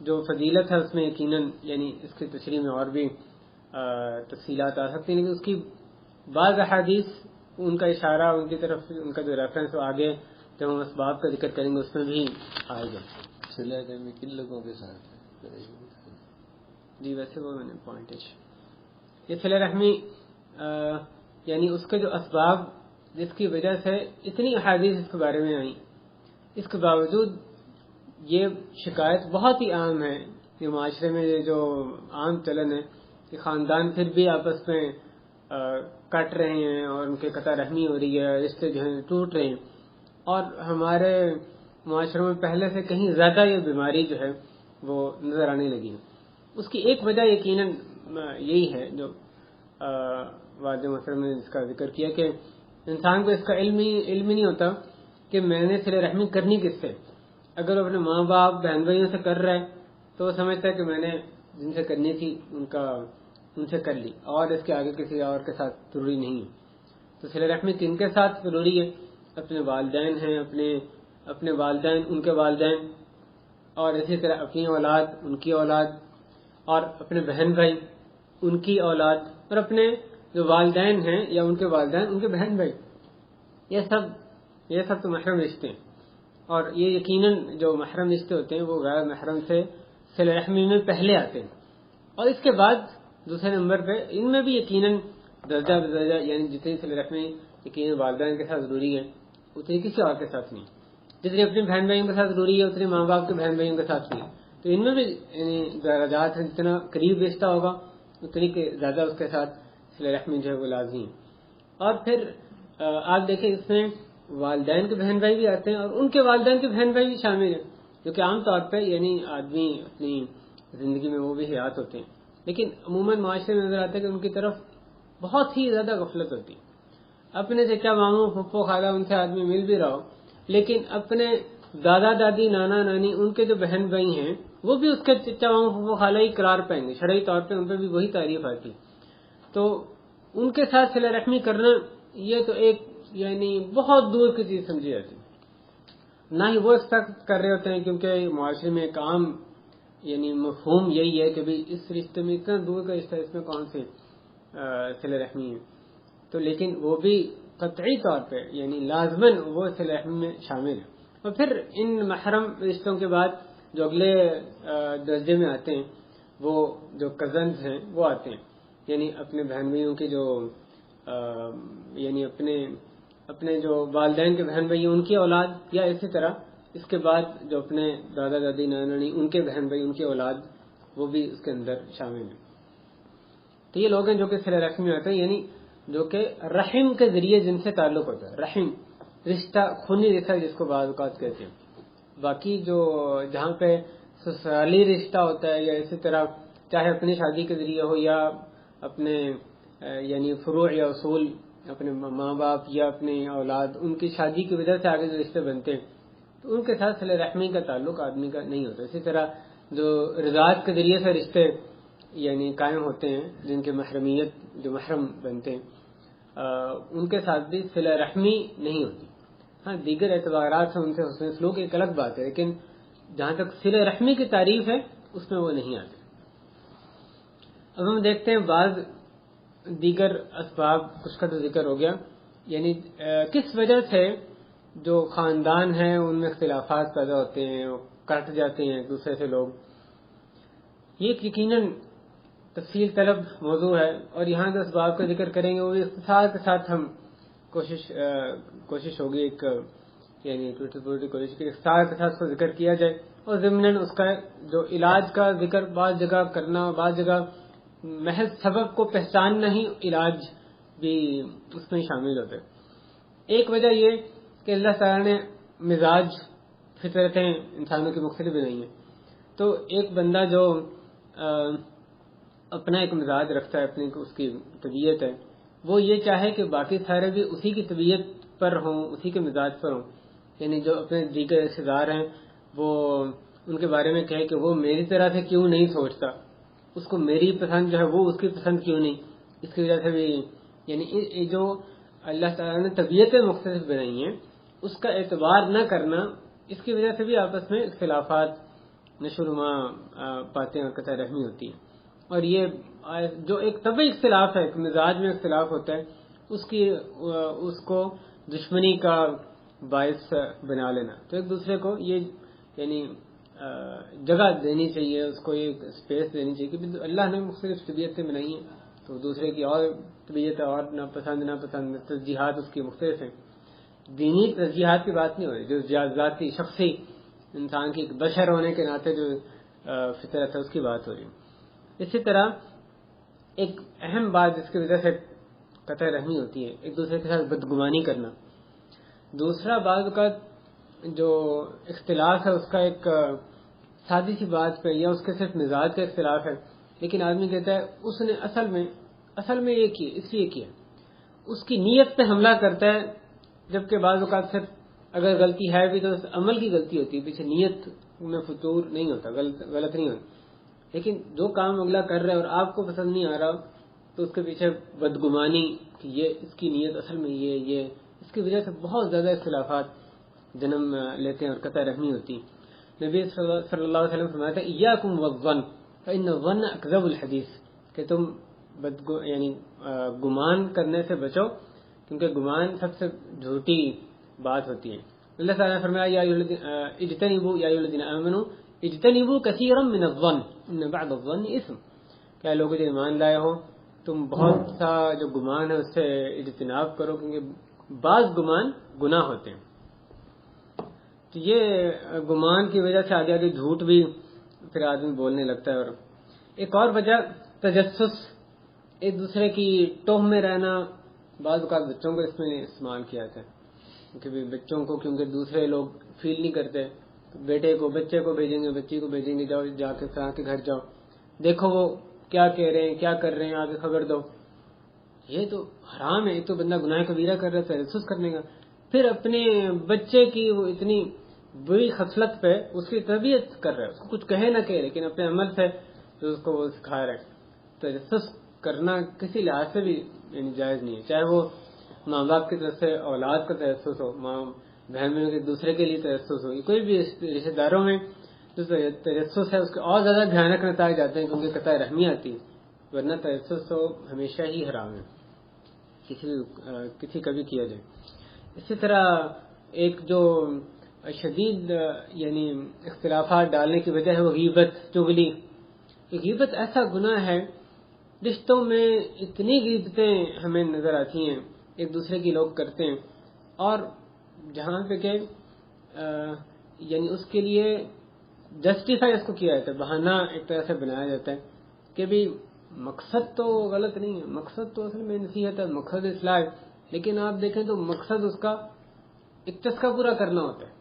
جو فضیلت ہے اس میں یقیناً یعنی اس کی تشریح میں اور بھی تفصیلات آ سکتی ہیں، لیکن اس کی بعض احادیث ان کا اشارہ ان کی طرف ان کا جو ریفرنس وہ آگے جب ہم اسباب کا ذکر کریں گے اس میں بھی آئے گا. صلہ رحمی کن لوگوں کے ساتھ؟ جی ویسے وہ میں نے پوائنٹ یہ صلہ رحمی یعنی اس کے جو اسباب جس کی وجہ سے اتنی احادیث اس کے بارے میں آئیں، اس کے باوجود یہ شکایت بہت ہی عام ہے یہ معاشرے میں، یہ جو عام چلن ہے کہ خاندان پھر بھی آپس میں کٹ رہے ہیں اور ان کے قطع رحمی ہو رہی ہے، رشتے جو ہیں ٹوٹ رہے ہیں. اور ہمارے معاشروں میں پہلے سے کہیں زیادہ یہ بیماری جو ہے وہ نظر آنے لگی ہے. اس کی ایک وجہ یقیناً یہی ہے جو واضح مسئلہ میں اس کا ذکر کیا کہ انسان کو اس کا علم ہی نہیں ہوتا کہ میں نے صلہ رحمی کرنی کس سے. اگر وہ اپنے ماں باپ بہن بھائیوں سے کر رہا ہے تو وہ سمجھتا ہے کہ میں نے جن سے کرنی تھی ان سے کر لی، اور اس کے آگے کسی اور کے ساتھ ضروری نہیں ہے. تو صلہ رحمی کن کے ساتھ ضروری ہے؟ اپنے والدین ہیں، اپنے والدین، ان کے والدین، اور اسی طرح اپنی اولاد، ان کی اولاد، اور اپنے بہن بھائی، ان کی اولاد اور اپنے جو والدین ہیں یا ان کے والدین ان کے بہن بھائی، یہ سب تو محرم رشتے ہیں. اور یہ یقیناً جو محرم رشتے ہوتے ہیں وہ غیر محرم سے صلہ رحمی میں پہلے آتے ہیں. اور اس کے بعد دوسرے نمبر پہ ان میں بھی یقیناً درجہ بدرجہ، یعنی جتنی صلہ رحمی یقیناً والدین کے ساتھ ضروری ہے اتنی کسی اور کے ساتھ نہیں. جتنی اپنے بہن بھائیوں کے ساتھ ضروری ہے اتنی ماں باپ کے بہن بھائیوں کے ساتھ نہیں. تو ان میں بھی یعنی درجات ہیں، جتنا قریب رشتہ ہوگا اتنی زیادہ اس کے ساتھ صلہ رحمی جو ہے وہ لازمی ہے. اور پھر آپ دیکھیں اس میں والدین کے بہن بھائی بھی آتے ہیں اور ان کے والدین کے بہن بھائی بھی شامل ہیں، جو کہ عام طور پہ یعنی آدمی اپنی زندگی میں وہ بھی حیات ہوتے ہیں، لیکن عموماً معاشرے میں نظر آتا ہے کہ ان کی طرف بہت ہی زیادہ غفلت ہوتی ہے. اپنے چچا ماموں پھپھو خالہ ان سے آدمی مل بھی رہا ہو، لیکن اپنے دادا دادی نانا نانی ان کے جو بہن بھائی ہیں وہ بھی اس کے چچا ماموں پھپھو خالہ ہی قرار پائیں گے، شرعی طور پہ ان پہ بھی وہی تعریف آتی. تو ان کے ساتھ صلہ رحمی کرنا یہ تو ایک یعنی بہت دور کی چیز سمجھی جاتی ہے. نہ ہی وہ ایکسپیکٹ کر رہے ہوتے ہیں، کیونکہ معاشرے میں ایک عام یعنی مفہوم یہی ہے کہ بھی اس رشتے میں اتنا دور کا رشتہ، اس میں کون سے صلہ رحمی ہے. تو لیکن وہ بھی قطعی طور پہ یعنی لازماً وہ صلہ رحمی میں شامل ہے. اور پھر ان محرم رشتوں کے بعد جو اگلے درجے میں آتے ہیں وہ جو کزنز ہیں وہ آتے ہیں، یعنی اپنے بہن بھائیوں کے جو یعنی اپنے جو والدین کے بہن بھائی ان کی اولاد، یا اسی طرح اس کے بعد جو اپنے دادا دادی نانا نانی ان کے بہن بھائی ان کی اولاد وہ بھی اس کے اندر شامل ہیں. تو یہ لوگ ہیں جو کہ صلہ رحمی میں آتے ہیں، یعنی جو کہ رحم کے ذریعے جن سے تعلق ہوتا ہے. رحم رشتہ، خونی رشتہ جس کو بعض اوقات کہتے ہیں. باقی جو جہاں پہ سسرالی رشتہ ہوتا ہے یا اسی طرح چاہے اپنی شادی کے ذریعے ہو یا اپنے یعنی فروع یا اصول اپنے ماں باپ یا اپنی اولاد ان کی شادی کی وجہ سے آگے جو رشتے بنتے ہیں تو ان کے ساتھ صلہ رحمی کا تعلق آدمی کا نہیں ہوتا. اسی طرح جو رضاعت کے ذریعے سے رشتے یعنی قائم ہوتے ہیں، جن کے محرمیت جو محرم بنتے ہیں، ان کے ساتھ بھی صلہ رحمی نہیں ہوتی. ہاں دیگر اعتبارات سے ان سے حسن سلوک ایک الگ بات ہے، لیکن جہاں تک صلہ رحمی کی تعریف ہے اس میں وہ نہیں آتے. اب ہم دیکھتے ہیں بعض دیگر اسباب، کچھ کا تو ذکر ہو گیا، یعنی کس وجہ سے جو خاندان ہیں ان میں اختلافات پیدا ہوتے ہیں، کٹ جاتے ہیں ایک دوسرے سے لوگ. یہ یقیناً تفصیل طلب موضوع ہے، اور یہاں جو اسباب کا ذکر کریں گے وہ اختصار کے ساتھ ہم کوشش ہوگی ایک یعنی کوشش کی اختصار کے ساتھ اس کو ذکر کیا جائے، اور ضمناً اس کا جو علاج کا ذکر بعض جگہ کرنا، بعض جگہ محض سبب کو پہچاننا ہی علاج بھی اس میں شامل ہوتا ہے. ایک وجہ یہ کہ اللہ تعالیٰ نے مزاج فطرتیں انسانوں کی مختلف بنائی ہیں. تو ایک بندہ جو اپنا ایک مزاج رکھتا ہے، اپنی اس کی طبیعت ہے، وہ یہ چاہے کہ باقی سارے بھی اسی کی طبیعت پر ہوں، اسی کے مزاج پر ہوں. یعنی جو اپنے دیگر رشتے دار ہیں وہ ان کے بارے میں کہے کہ وہ میری طرح سے کیوں نہیں سوچتا، اس کو میری پسند جو ہے وہ اس کی پسند کیوں نہیں. اس کی وجہ سے بھی یعنی جو اللہ تعالیٰ نے طبیعتیں مختلف بنائی ہیں اس کا اعتبار نہ کرنا، اس کی وجہ سے بھی آپس میں اختلافات نشوونما پاتے ہیں اور قطع رحمی ہوتی ہے. اور یہ جو ایک طبعی اختلاف ہے، ایک مزاج میں اختلاف ہوتا ہے، اس کو دشمنی کا باعث بنا لینا. تو ایک دوسرے کو یہ یعنی جگہ دینی چاہیے، اس کو ایک اسپیس دینی چاہیے کہ اللہ نے مختلف طبیعتیں بنائی ہیں تو دوسرے کی اور طبیعت اور ناپسند ترجیحات اس کی مختلف ہیں. دینی ترجیحات کی بات نہیں ہو رہی، جو ذاتی شخصی انسان کی بشر ہونے کے ناطے جو فطرت ہے اس کی بات ہو رہی ہے. اسی طرح ایک اہم بات جس کی وجہ سے قطع رحمی ہوتی ہے، ایک دوسرے کے ساتھ بدگمانی کرنا. دوسرا بعض کا جو اختلاف ہے اس کا ایک سادی سی بات پہ یا اس کے صرف مزاج کا اختلاف ہے، لیکن آدمی کہتا ہے اس نے اصل میں یہ کیا، اس لیے کیا، اس کی نیت پہ حملہ کرتا ہے. جبکہ بعض اوقات صرف اگر غلطی ہے بھی تو عمل کی غلطی ہوتی ہے، پیچھے نیت میں فطور نہیں ہوتا، غلط نہیں ہوتا. لیکن جو کام اگلا کر رہا ہے اور آپ کو پسند نہیں آ رہا تو اس کے پیچھے بدگمانی کہ یہ اس کی نیت اصل میں یہ اس کی وجہ سے بہت زیادہ اختلافات جنم لیتے ہیں اور قطع رحمی ہوتی ہیں. نبی صلی اللہ علیہ وسلم فرماتے ہیں ایاکم والظن فإن الظن اکذب الحدیث، کہ تم یعنی گمان کرنے سے بچو، کیونکہ گمان سب سے جھوٹی بات ہوتی ہے۔ اللہ تعالیٰ نے فرمایا اجتنبوا یا ایھا الذین آمنوا اجتنبوا کثیرا من الظن ان بعض الظن اثم، کیا لوگ جو ایمان لائے ہو تم بہت سا جو گمان ہے اس سے اجتناب کرو، کیونکہ بعض گمان گناہ ہوتے ہیں۔ تو یہ گمان کی وجہ سے آگے آگے جھوٹ بھی پھر آدمی بولنے لگتا ہے۔ اور ایک اور وجہ تجسس، ایک دوسرے کی ٹوہ میں رہنا، بعض اوقات بچوں کو اس میں استعمال کیا جاتا ہے، کیونکہ بچوں کو کیونکہ دوسرے لوگ فیل نہیں کرتے، بیٹے کو بچے کو بھیجیں گے، بچی کو بھیجیں گے، جاؤ جا کے فلاں کے گھر جاؤ، دیکھو وہ کیا کہہ رہے ہیں، کیا کر رہے ہیں، آگے خبر دو۔ یہ تو حرام ہے، ایک تو بندہ گناہ کبیرہ کر رہا ہے تجسس کرنے کا، پھر اپنے بچے کی وہ اتنی بری خصلت پہ اس کی تربیت کر رہا ہے، اس کو کچھ کہے نہ کہے لیکن اپنے عمل سے جو اس کو وہ سکھا رہے ہیں۔ تجسس کرنا کسی لحاظ سے بھی یعنی جائز نہیں ہے، چاہے وہ ماں باپ کی طرف سے اولاد کا تجسس ہو، ماں بہن بہنوں کے دوسرے کے لیے تجسس ہو، کوئی بھی رشتے داروں میں جو تجسس ہے اس کے اور زیادہ بھیانک نتائج آتے ہیں، کیونکہ قطع رحمی آتی ہے، ورنہ تجسس تو ہمیشہ ہی حرام ہے، کسی کا بھی کیا جائے۔ اسی طرح ایک جو شدید یعنی اختلافات ڈالنے کی وجہ ہے وہ غیبت، چغلی۔ غیبت ایسا گناہ ہے، رشتوں میں اتنی غیبتیں ہمیں نظر آتی ہیں ایک دوسرے کی لوگ کرتے ہیں، اور جہاں پہ کہ یعنی اس کے لیے جسٹیفائی اس کو کیا جاتا ہے، بہانہ ایک طرح سے بنایا جاتا ہے کہ بھی مقصد تو غلط نہیں ہے، مقصد تو اصل میں نصیحت ہے، مقصد اصلاح ہے، لیکن آپ دیکھیں تو مقصد اس کا ایک تسکہ پورا کرنا ہوتا ہے۔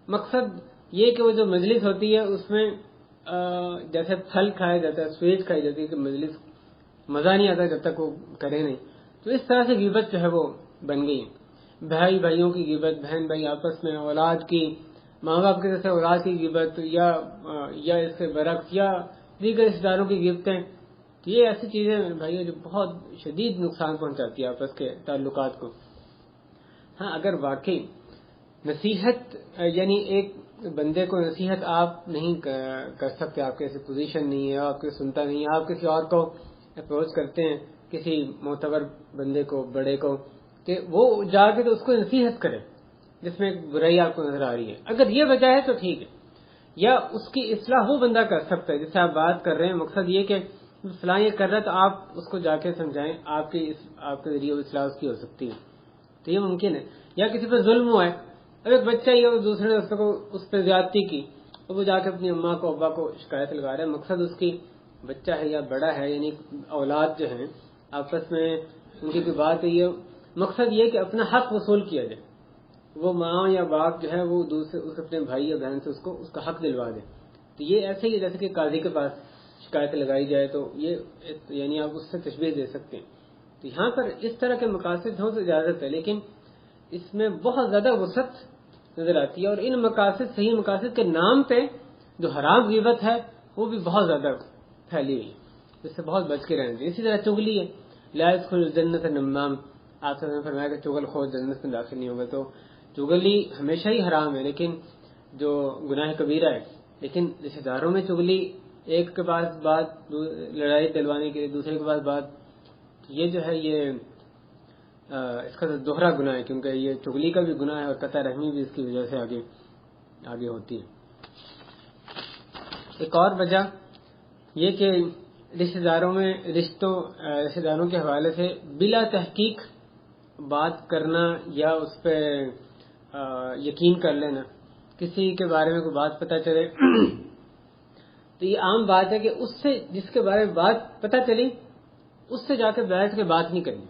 مقصد یہ کہ وہ جو مجلس ہوتی ہے اس میں جیسے پھل کھایا جاتا ہے، سویٹ کھائی جاتی ہے کہ مجلس مزہ نہیں آتا جب تک وہ کرے نہیں، تو اس طرح سے غیبت جو ہے وہ بن گئی ہے۔ بھائی بھائیوں کی غیبت، بہن بھائی آپس میں، اولاد کی، ماں باپ کی طرف سے اولاد کی غیبت، یا اس کے برعکس یا دیگر رشتہ داروں کی غیبتیں، تو یہ ایسی چیزیں بھائیوں جو بہت شدید نقصان پہنچاتی ہے آپس کے تعلقات کو۔ ہاں اگر واقعی نصیحت یعنی ایک بندے کو نصیحت آپ نہیں کر سکتے، آپ کی ایسی پوزیشن نہیں ہے، آپ کو سنتا نہیں ہے، آپ کسی اور کو اپروچ کرتے ہیں، کسی معتبر بندے کو، بڑے کو، کہ وہ جا کے تو اس کو نصیحت کرے جس میں ایک برائی آپ کو نظر آ رہی ہے، اگر یہ وجہ ہے تو ٹھیک ہے، یا اس کی اصلاح وہ بندہ کر سکتا ہے جس سے آپ بات کر رہے ہیں، مقصد یہ کہ فلاں یہ کر رہا ہے تو آپ اس کو جا کے سمجھائیں، آپ کے ذریعے اصلاح اس کی ہو سکتی ہے، تو یہ ممکن ہے۔ یا کسی پہ ظلم ہوا ہے، اب ایک بچہ ہی ہے، دوسرے نے اس پہ زیادتی کی، اور وہ جا کے اپنی اماں کو ابا کو شکایت لگا رہا ہے، مقصد اس کی بچہ ہے یا بڑا ہے، یعنی اولاد جو ہیں آپس میں ان کی کوئی بات ہے، مقصد یہ کہ اپنا حق وصول کیا جائے، وہ ماں یا باپ جو ہے وہ اس اپنے بھائی یا بہن سے اس کا حق دلوا دے، تو یہ ایسے ہی جیسے کہ قاضی کے پاس شکایت لگائی جائے، تو یہ یعنی آپ اس سے تشبیہ دے سکتے ہیں۔ تو یہاں پر اس طرح کے مقاصد ہوں تو اجازت ہے، لیکن اس میں بہت زیادہ وسعت نظر آتی ہے، اور ان مقاصد، صحیح مقاصد کے نام پہ جو حرام غیبت ہے وہ بھی بہت زیادہ پھیلی ہوئی ہے، اس سے بہت بچ کے رہنا چاہیے۔ اسی طرح چغلی ہے، لا يدخل الجنت نمام، آپ سے فرمایا کہ چغل خور جنت میں داخل نہیں ہوگا، تو چغلی ہمیشہ ہی حرام ہے، لیکن جو گناہ کبیرہ ہے، لیکن رشتہ داروں میں چغلی، ایک کے پاس بات لڑائی دلوانے کے لیے دوسرے کے پاس بات، یہ جو ہے یہ اس کا دوہرا گناہ ہے، کیونکہ یہ چغلی کا بھی گناہ ہے اور قطع رحمی بھی اس کی وجہ سے آگے ہوتی ہے۔ ایک اور وجہ یہ کہ رشتہ داروں کے حوالے سے بلا تحقیق بات کرنا یا اس پہ یقین کر لینا، کسی کے بارے میں کوئی بات پتہ چلے تو یہ عام بات ہے کہ اس سے جس کے بارے میں بات پتہ چلی اس سے جا کے بیٹھ کے بات نہیں کرنی۔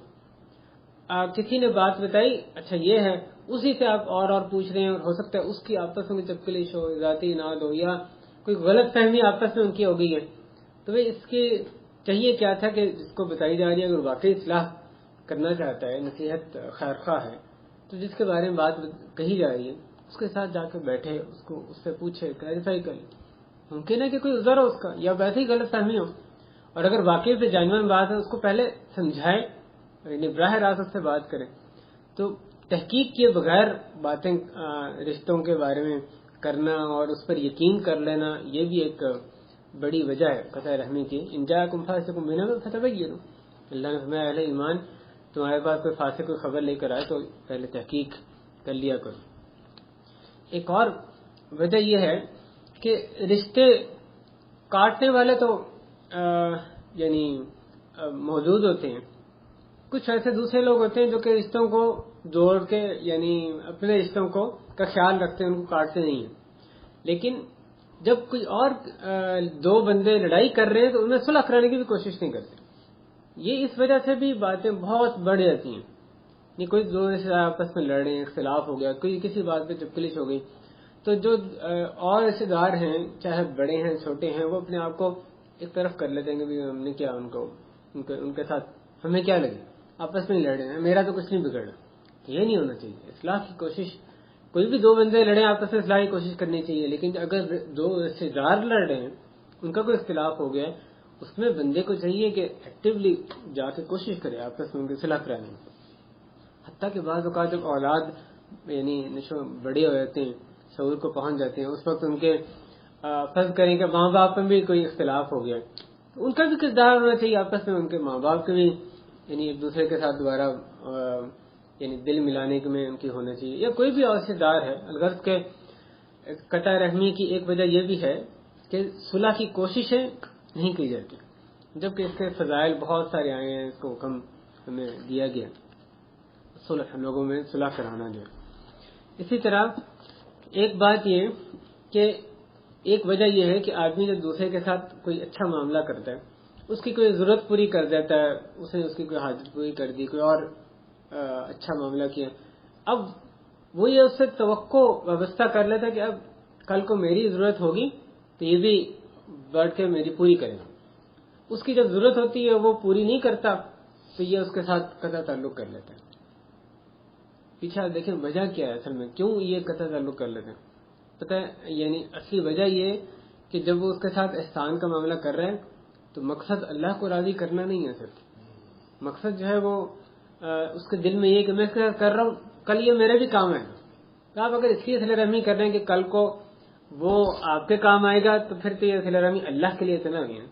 کسی نے بات بتائی، اچھا یہ ہے، اسی سے آپ اور پوچھ رہے ہیں، اور ہو سکتا ہے اس کی آپس میں چپکلش ہو، ذاتی ناد ہو، یا کوئی غلط فہمی آپس میں ان کی ہو گئی ہے، تو اس کے چاہیے کیا تھا کہ جس کو بتائی جا رہی ہے اگر واقعی اصلاح کرنا چاہتا ہے، نصیحت خیر خواہ ہے، تو جس کے بارے میں بات کہی جا رہی ہے اس کے ساتھ جا کے بیٹھے، اس سے پوچھے، کلیریفائی کرے۔ ممکن ہے کہ کوئی عذر ہو اس کا، یا ویسے ہی غلط فہمی ہو، اور اگر واقعی پہ جینوئن بات ہے اس کو پہلے سمجھائے، یعنی براہ راست سے بات کریں۔ تو تحقیق کیے بغیر باتیں رشتوں کے بارے میں کرنا اور اس پر یقین کر لینا، یہ بھی ایک بڑی وجہ ہے قطع رحمی کی. ان جاءکم فاسق بنبأ فتبینوا، اللہ نے فرمایا اہل ایمان تمہارے پاس کوئی فاسق کوئی خبر لے کر آئے تو پہلے تحقیق کر لیا کرو. ایک اور وجہ یہ ہے کہ رشتے کاٹنے والے تو یعنی موجود ہوتے ہیں، کچھ ایسے دوسرے لوگ ہوتے ہیں جو کہ رشتوں کو جوڑ کے یعنی اپنے رشتوں کا خیال رکھتے ہیں، ان کو کاٹتے نہیں ہیں. لیکن جب کوئی اور دو بندے لڑائی کر رہے ہیں تو انہیں صلح کرانے کی بھی کوشش نہیں کرتے. یہ اس وجہ سے بھی باتیں بہت بڑھ جاتی ہیں. یہ کوئی دو رشتے دار آپس میں لڑ رہے ہیں، اختلاف ہو گیا، کوئی کسی بات پہ چپکلش ہو گئی، تو جو اور رشتے دار ہیں چاہے بڑے ہیں چھوٹے ہیں وہ اپنے آپ کو ایک طرف کر لیتے ہیں کہ ہم نے کیا ان کے ساتھ ہمیں کیا لگے، آپس میں لڑ رہے ہیں، میرا تو کچھ نہیں بگڑا. یہ نہیں ہونا چاہیے. اصلاح کی کوشش، کوئی بھی دو بندے لڑیں آپس میں اصلاح کی کوشش کرنی چاہیے. لیکن اگر دو رشتے دار لڑ رہے ہیں، ان کا کوئی اختلاف ہو گیا ہے، اس میں بندے کو چاہیے کہ ایکٹیولی جا کے کوشش کرے آپس میں ان کی صلاح کرانے کی. حتیٰ کہ بعض اوقات جب اولاد یعنی بڑے ہو جاتے ہیں، شعور کو پہنچ جاتے ہیں، اس وقت ان کے فرض کریں کہ ماں باپ میں بھی کوئی اختلاف ہو گیا، ان کا بھی کردار ہونا چاہیے آپس میں، ان کے ماں باپ کے بھی یعنی ایک دوسرے کے ساتھ دوبارہ یعنی دل ملانے میں ان کی ہونا چاہیے. یا کوئی بھی رشتے دار ہے. الغرض کے قطع رحمی کی ایک وجہ یہ بھی ہے کہ صلح کی کوششیں نہیں کی جاتی، جبکہ اس کے فضائل بہت سارے آئے ہیں. اس کو حکم ہمیں دیا گیا صلح، لوگوں میں صلح کرانا جو ہے. اسی طرح ایک بات یہ کہ ایک وجہ یہ ہے کہ آدمی جب دوسرے کے ساتھ کوئی اچھا معاملہ کرتا ہے، اس کی کوئی ضرورت پوری کر دیتا ہے، اس نے اس کی کوئی حاجت پوری کر دی، کوئی اور اچھا معاملہ کیا، اب وہ یہ اس سے توقع وابستہ کر لیتا ہے کہ اب کل کو میری ضرورت ہوگی تو یہ بھی بڑھ کے میری پوری کرے گا. اس کی جب ضرورت ہوتی ہے وہ پوری نہیں کرتا تو یہ اس کے ساتھ قطع تعلق کر لیتا ہے. پیچھے آپ دیکھیں وجہ کیا ہے اصل میں، کیوں یہ قطع تعلق کر لیتے ہیں. پتہ ہے یعنی اصلی وجہ یہ کہ جب وہ اس کے ساتھ احسان کا معاملہ کر رہے ہیں تو مقصد اللہ کو راضی کرنا نہیں ہے. صرف مقصد جو ہے وہ اس کے دل میں یہ کہ میں اس کے ساتھ کر رہا ہوں کل یہ میرے بھی کام ہے. تو آپ اگر اس لیے صلہ رحمی کر رہے ہیں کہ کل کو وہ آپ کے کام آئے گا تو پھر تو یہ صلہ رحمی اللہ کے لیے اتنا نہیں ہے.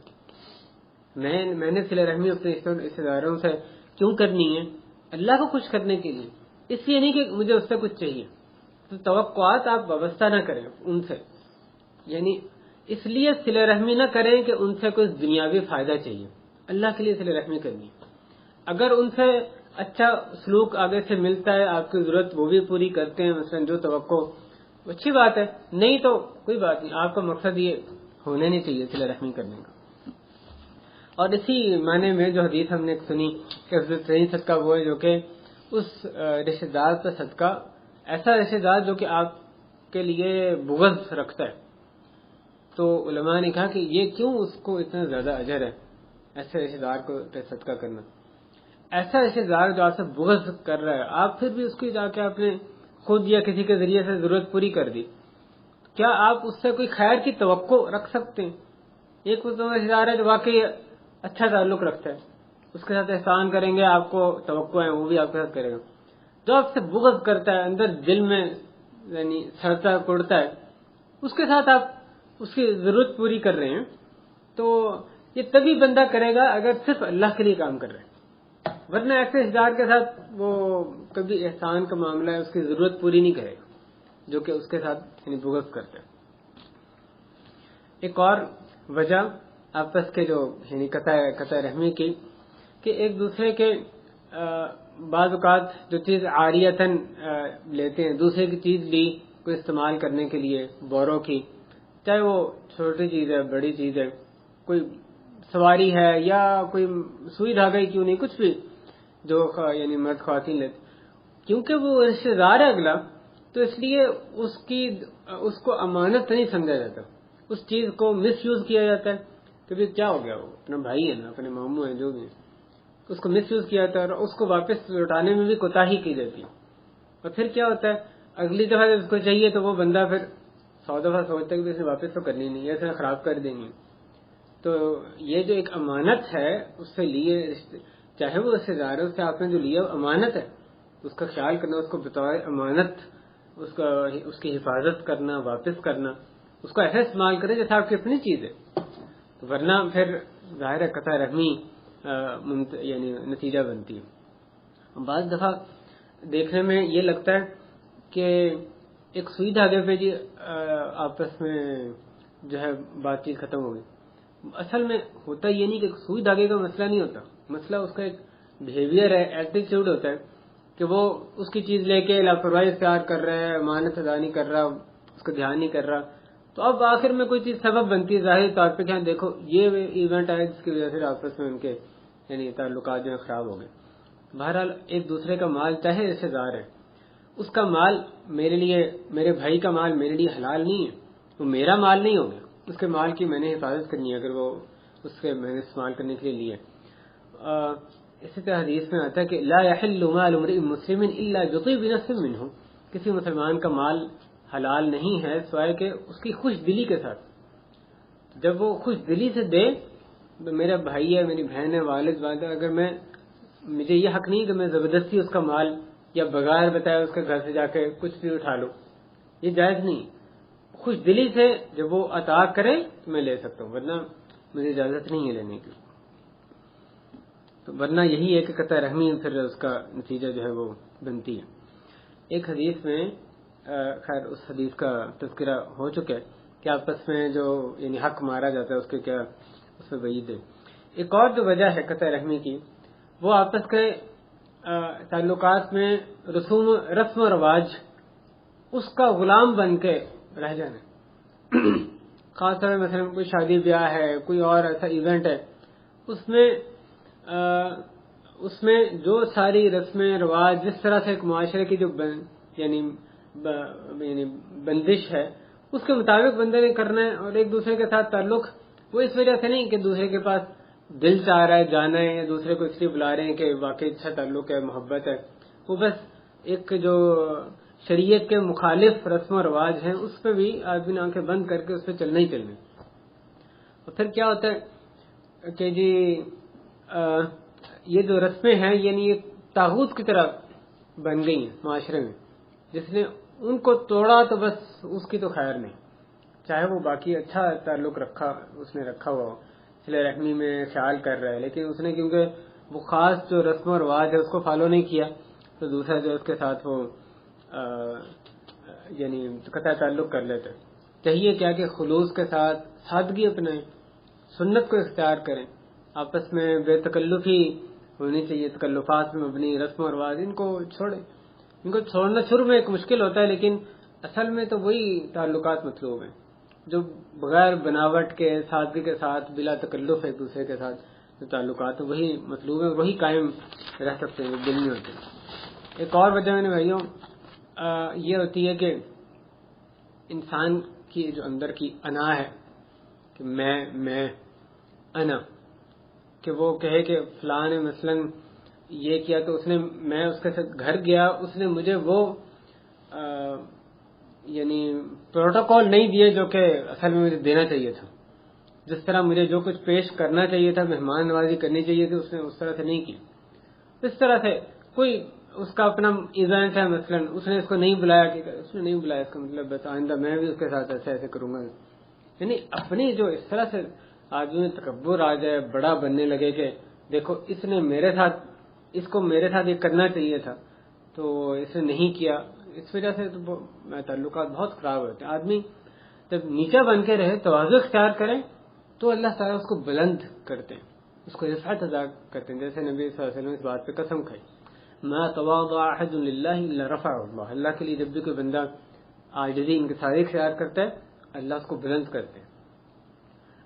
میں نے صلہ رحمی اپنے رشتے داروں سے کیوں کرنی ہے؟ اللہ کو خوش کرنے کے لیے، اس لیے نہیں کہ مجھے اس سے کچھ چاہیے. تو توقعات آپ وابستہ نہ کریں ان سے، یعنی اس لیے صلہ رحمی نہ کریں کہ ان سے کوئی دنیاوی فائدہ چاہیے. اللہ کے لیے صلہ رحمی کرنی. اگر ان سے اچھا سلوک آگے سے ملتا ہے، آپ کی ضرورت وہ بھی پوری کرتے ہیں، مثلا جو توقع، اچھی بات ہے. نہیں تو کوئی بات نہیں، آپ کا مقصد یہ ہونا نہیں چاہیے صلہ رحمی کرنے کا. اور اسی معنی میں جو حدیث ہم نے سنی کہ افضل صدقہ وہ ہے جو کہ اس رشتے دار پر صدقہ، ایسا رشتے دار جو کہ آپ کے لیے بغض رکھتا ہے. تو علماء نے کہا کہ یہ کیوں اس کو اتنا زیادہ اجر ہے ایسے رشتے دار کو صدقہ کرنا. ایسا رشتے دار جو آپ سے بغض کر رہا ہے، آپ پھر بھی اس کی جا کے آپ نے خود یا کسی کے ذریعے سے ضرورت پوری کر دی، کیا آپ اس سے کوئی خیر کی توقع رکھ سکتے ہیں؟ ایک رشتے دار ہے جو واقعی اچھا تعلق رکھتا ہے، اس کے ساتھ احسان کریں گے، آپ کو توقع ہے وہ بھی آپ کے ساتھ کرے گا. جو آپ سے بغض کرتا ہے، اندر دل میں یعنی سڑتا کڑتا ہے، اس کے ساتھ آپ اس کی ضرورت پوری کر رہے ہیں، تو یہ تبھی بندہ کرے گا اگر صرف اللہ کے لیے کام کر رہے ہیں. ورنہ ایسے رشتے دار کے ساتھ وہ کبھی احسان کا معاملہ ہے، اس کی ضرورت پوری نہیں کرے گا جو کہ اس کے ساتھ یعنی بغض کرتے ہیں. ایک اور وجہ آپس کے جو یعنی قطع رحمی کی کہ ایک دوسرے کے بعض اوقات جو چیز عاریتاً لیتے ہیں، دوسرے کی چیز لی کوئی استعمال کرنے کے لیے بوروں کی، چاہے وہ چھوٹی چیز ہے بڑی چیز ہے، کوئی سواری ہے یا کوئی سوئی دھاگا ہی کیوں نہیں، کچھ بھی جو یعنی مرد خواتین لیتے، کیونکہ وہ رشتے دار ہے اگلا، تو اس لیے اس کو امانت نہیں سمجھا جاتا. اس چیز کو مس یوز کیا جاتا ہے کہ بھی کیا ہو گیا، وہ اپنا بھائی ہے نا، اپنے ماموں ہیں جو بھی، اس کو مس یوز کیا جاتا ہے اور اس کو واپس لوٹانے میں بھی کوتاہی کی جاتی ہے. اور پھر کیا ہوتا ہے، اگلی دفعہ جب اس کو چاہیے تو وہ بندہ پھر 100 دفعہ سوچتا ہے کہ اس نے واپس تو کرنی نہیں ہے، اسے خراب کر دیں گے. تو یہ جو ایک امانت ہے اس سے لیے، چاہے وہ رشتے دار ہے، اس سے آپ نے جو لیا وہ امانت ہے، اس کا خیال کرنا، اس کو بطور امانت اس کی حفاظت کرنا، واپس کرنا، اس کو ایسا استعمال کریں جیسے آپ کی اپنی چیز ہے. ورنہ پھر ظاہر قطع رحمی یعنی نتیجہ بنتی ہے. بعض دفعہ دیکھنے میں یہ لگتا ہے کہ ایک سوئی دھاگے پہ جی آپس میں جو ہے بات چیت ختم ہو گئی. اصل میں ہوتا یہ نہیں کہ سوئی دھاگے کا مسئلہ نہیں ہوتا, مسئلہ اس کا ایک بہیویئر ہے, ایٹیٹیوڈ ہوتا ہے کہ وہ اس کی چیز لے کے لاپرواہی اختیار کر رہا ہے, امانت ادا نہیں کر رہا, اس کا دھیان نہیں کر رہا. تو اب آخر میں کوئی چیز سبب بنتی ہے ظاہری طور پہ کہ دیکھو یہ ایونٹ آیا جس کی وجہ سے آپس میں ان کے یعنی تعلقات جو ہے خراب ہو گئے. بہرحال ایک دوسرے کا مال چاہے رشتے دار ہے, اس کا مال میرے لیے, میرے بھائی کا مال میرے لیے حلال نہیں ہے, وہ میرا مال نہیں ہوگا. اس کے مال کی میں نے حفاظت کرنی ہے اگر وہ اس کے میں نے استعمال کرنے کے لیے. اسی طرح حدیث میں آتا ہے کہ لا يحل مال امرئ مسلم الا بطيب نفس منه, کسی مسلمان کا مال حلال نہیں ہے سوائے کہ اس کی خوش دلی کے ساتھ. جب وہ خوش دلی سے دے, میرا بھائی ہے, میری بہن ہے, والد والدہ, اگر مجھے یہ حق نہیں کہ میں زبردستی اس کا مال یا بغیر بتائے اس کے گھر سے جا کے کچھ بھی اٹھا لوں, یہ جائز نہیں. خوش دلی سے جب وہ عطا کرے تو میں لے سکتا ہوں, ورنہ مجھے اجازت نہیں ہے لینے کی. تو ورنہ یہی ہے کہ قطع رحمی پھر اس کا نتیجہ جو ہے وہ بنتی ہے. ایک حدیث میں خیر اس حدیث کا تذکرہ ہو چکا ہے کہ آپس میں جو یعنی حق مارا جاتا ہے اس کے کیا اس میں وعید ہے. ایک اور جو وجہ ہے قطع رحمی کی, وہ آپس کے تعلقات میں رسم و رواج, اس کا غلام بن کے رہ جانا. خاص طور پر مثلا کوئی شادی بیاہ ہے, کوئی اور ایسا ایونٹ ہے, اس میں جو ساری رسمیں رواج جس طرح سے ایک معاشرے کی جو یعنی بندش ہے اس کے مطابق بندے نے کرنا ہے. اور ایک دوسرے کے ساتھ تعلق وہ اس وجہ سے نہیں کہ دوسرے کے پاس دل چاہ رہا ہے جانا ہے, یا دوسرے کو اس لیے بلا رہے ہیں کہ واقعی اچھا تعلق ہے, محبت ہے. وہ بس ایک جو شریعت کے مخالف رسم و رواج ہیں اس پہ بھی آدمی نے آنکھیں بند کر کے اس پہ چلنا ہی چلنا. اور پھر کیا ہوتا ہے کہ جی یہ جو رسمیں ہیں یعنی یہ طاغوت کی طرح بن گئی ہیں معاشرے میں, جس نے ان کو توڑا تو بس اس کی تو خیر نہیں, چاہے وہ باقی اچھا تعلق اس نے رکھا ہوا ہو, صلہ رحمی میں خیال کر رہا ہے, لیکن اس نے کیونکہ وہ خاص جو رسم و رواج ہے اس کو فالو نہیں کیا تو دوسرا جو اس کے ساتھ وہ یعنی قطع تعلق کر لیتے. چاہیے کیا کہ خلوص کے ساتھ سادگی اپنائیں, سنت کو اختیار کریں, آپس میں بے تکلفی ہونی چاہیے, تکلفات میں مبنی رسم و رواج ان کو چھوڑیں. ان کو چھوڑنا شروع میں ایک مشکل ہوتا ہے, لیکن اصل میں تو وہی تعلقات مطلوب ہیں جو بغیر بناوٹ کے سادگی کے ساتھ بلا تکلف ایک دوسرے کے ساتھ جو تعلقات ہیں وہی مطلوب ہیں, وہی قائم رہ سکتے ہیں, دل نہیں ہوتے. ایک اور وجہ میں نے بھائیوں یہ ہوتی ہے کہ انسان کی جو اندر کی انا ہے کہ میں انا, کہ وہ کہے کہ فلاں نے مثلا یہ کیا تو اس نے, میں اس کے ساتھ گھر گیا, اس نے مجھے وہ یعنی پروٹوکول نہیں دیے جو کہ اصل میں مجھے دینا چاہیے تھا, جس طرح مجھے جو کچھ پیش کرنا چاہیے تھا, مہمان نوازی کرنی چاہیے تھی, اس نے اس طرح سے نہیں کی. اس طرح سے کوئی اس کا اپنا ایونٹ ہے مثلا, اس نے اس کو نہیں بلایا, کہ اس نے نہیں بلایا اس کا مطلب بس آئندہ میں بھی اس کے ساتھ ایسے کروں گا. یعنی اپنی جو اس طرح سے آدمی تکبر آ جائے, بڑا بننے لگے کہ دیکھو اس نے میرے ساتھ, اس کو میرے ساتھ یہ کرنا چاہیے تھا تو اس نے نہیں کیا, اس وجہ سے تو تعلقات بہت خراب ہوتے ہیں. آدمی جب نیچا بن کے رہے, تواضع اختیار کرے, تو اللہ تعالیٰ اس کو بلند کرتے ہیں, اس کو رفعت عطا کرتے ہیں. جیسے نبی صلی اللہ علیہ وسلم اس بات پہ قسم کھائی, ما تواضع احد للہ الا رفعہ اللہ. اللہ کے لیے جب بھی کوئی بندہ عاجزی انکساری اختیار کرتا ہے اللہ اس کو بلند کرتے ہیں.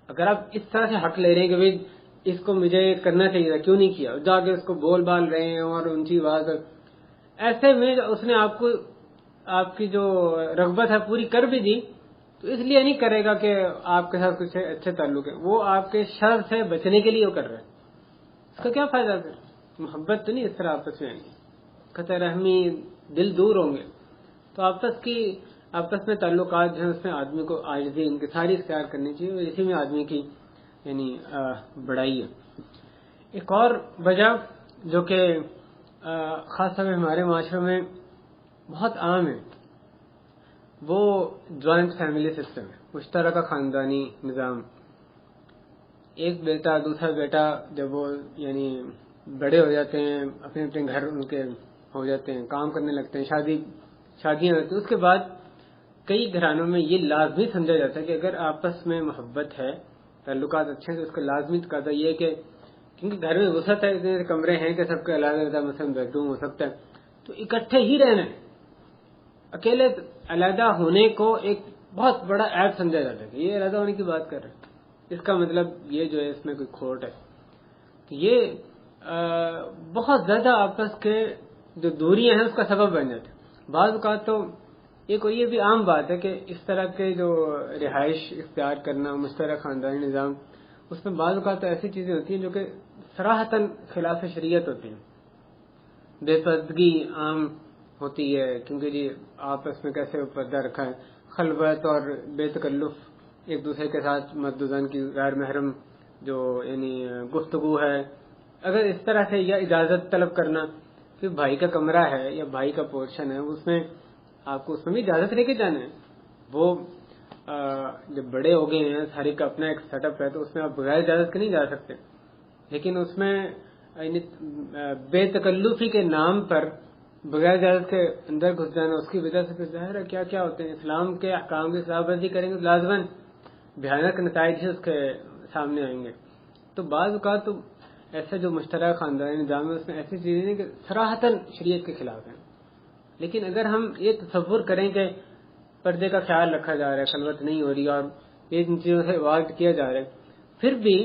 اگر آپ اس طرح سے حق لے رہے ہیں کہ بھائی اس کو مجھے کرنا چاہیے تھا کیوں نہیں کیا, جا کے اس کو بول بال رہے ہیں اور اونچی آواز, ایسے میں اس نے آپ کو آپ کی جو رغبت ہے پوری کر بھی دی تو اس لیے نہیں کرے گا کہ آپ کے ساتھ کچھ اچھے تعلق ہے, وہ آپ کے شر سے بچنے کے لیے وہ کر رہے ہیں. اس کا کیا فائدہ پھر, محبت تو نہیں اس طرح آپس میں آئیں گی, قطع رحمی, دل دور ہوں گے. تو آپس میں تعلقات جو ہیں اس میں آدمی کو عاجزی انکساری اختیار کرنی چاہیے, اور اسی میں آدمی کی یعنی بڑائی ہے. ایک اور وجہ جو کہ خاص طور پہ ہمارے معاشرے میں بہت عام ہے وہ جوائنٹ فیملی سسٹم ہے, مشترکہ خاندانی نظام. ایک بیٹا دوسرا بیٹا جب وہ یعنی بڑے ہو جاتے ہیں، اپنے اپنے گھر ان کے ہو جاتے ہیں، کام کرنے لگتے ہیں، شادیاں ہوتی ہیں، اس کے بعد کئی گھرانوں میں یہ لازمی سمجھا جاتا ہے کہ اگر آپس میں محبت ہے، تعلقات اچھے ہیں، تو اس کا لازمی تقاضا یہ ہے کہ کیونکہ گھر میں وسعت ہے، اتنے کمرے ہیں کہ سب کے علیحدہ علیحدہ مثلا بیڈ روم ہو سکتا ہے، تو اکٹھے ہی رہنا ہے. اکیلے علیحدہ ہونے کو ایک بہت بڑا عیب سمجھا جاتا ہے کہ یہ علیحدہ ہونے کی بات کر رہے ہیں. اس کا مطلب یہ جو ہے اس میں کوئی کھوٹ ہے. یہ بہت زیادہ آپس کے جو دوریاں ہیں اس کا سبب بن جاتے ہیں. بعض اوقات تو یہ بھی عام بات ہے کہ اس طرح کے جو رہائش اختیار کرنا، مشترک خاندانی نظام، اس میں بعض اوقات تو ایسی چیزیں ہوتی ہیں جو کہ صراحتاً خلاف شریعت ہوتی ہیں. بے پردگی عام ہوتی ہے کیونکہ جی آپس میں کیسے پردہ رکھا ہے، خلوت اور بے تکلف ایک دوسرے کے ساتھ مردان کی غیر محرم جو یعنی گفتگو ہے، اگر اس طرح سے یا اجازت طلب کرنا کہ بھائی کا کمرہ ہے یا بھائی کا پورشن ہے، اس میں آپ کو اس میں بھی اجازت لے کے جانا ہے. وہ جب بڑے ہو گئے ہیں، ہر ایک کا اپنا ایک سیٹ اپ ہے، تو اس میں آپ بغیر اجازت کے نہیں جا سکتے. لیکن اس میں بے تکلفی کے نام پر بغیر اجازت کے اندر گھس جانا، اس کی وجہ سے پھر ظاہر ہے کیا کیا ہوتے ہیں. اسلام کے احکام کی خلاف ورزی کریں گے تو لازماً بھیانک نتائج اس کے سامنے آئیں گے. تو بعض اوقات تو ایسے جو مشترک خاندانی نظام ہے اس میں ایسی چیزیں ہیں کہ صراحتاً شریعت کے خلاف ہیں. لیکن اگر ہم یہ تصور کریں کہ پردے کا خیال رکھا جا رہا ہے، خلوت نہیں ہو رہی اور ان چیزوں سے اوائڈ کیا جا رہا ہے، پھر بھی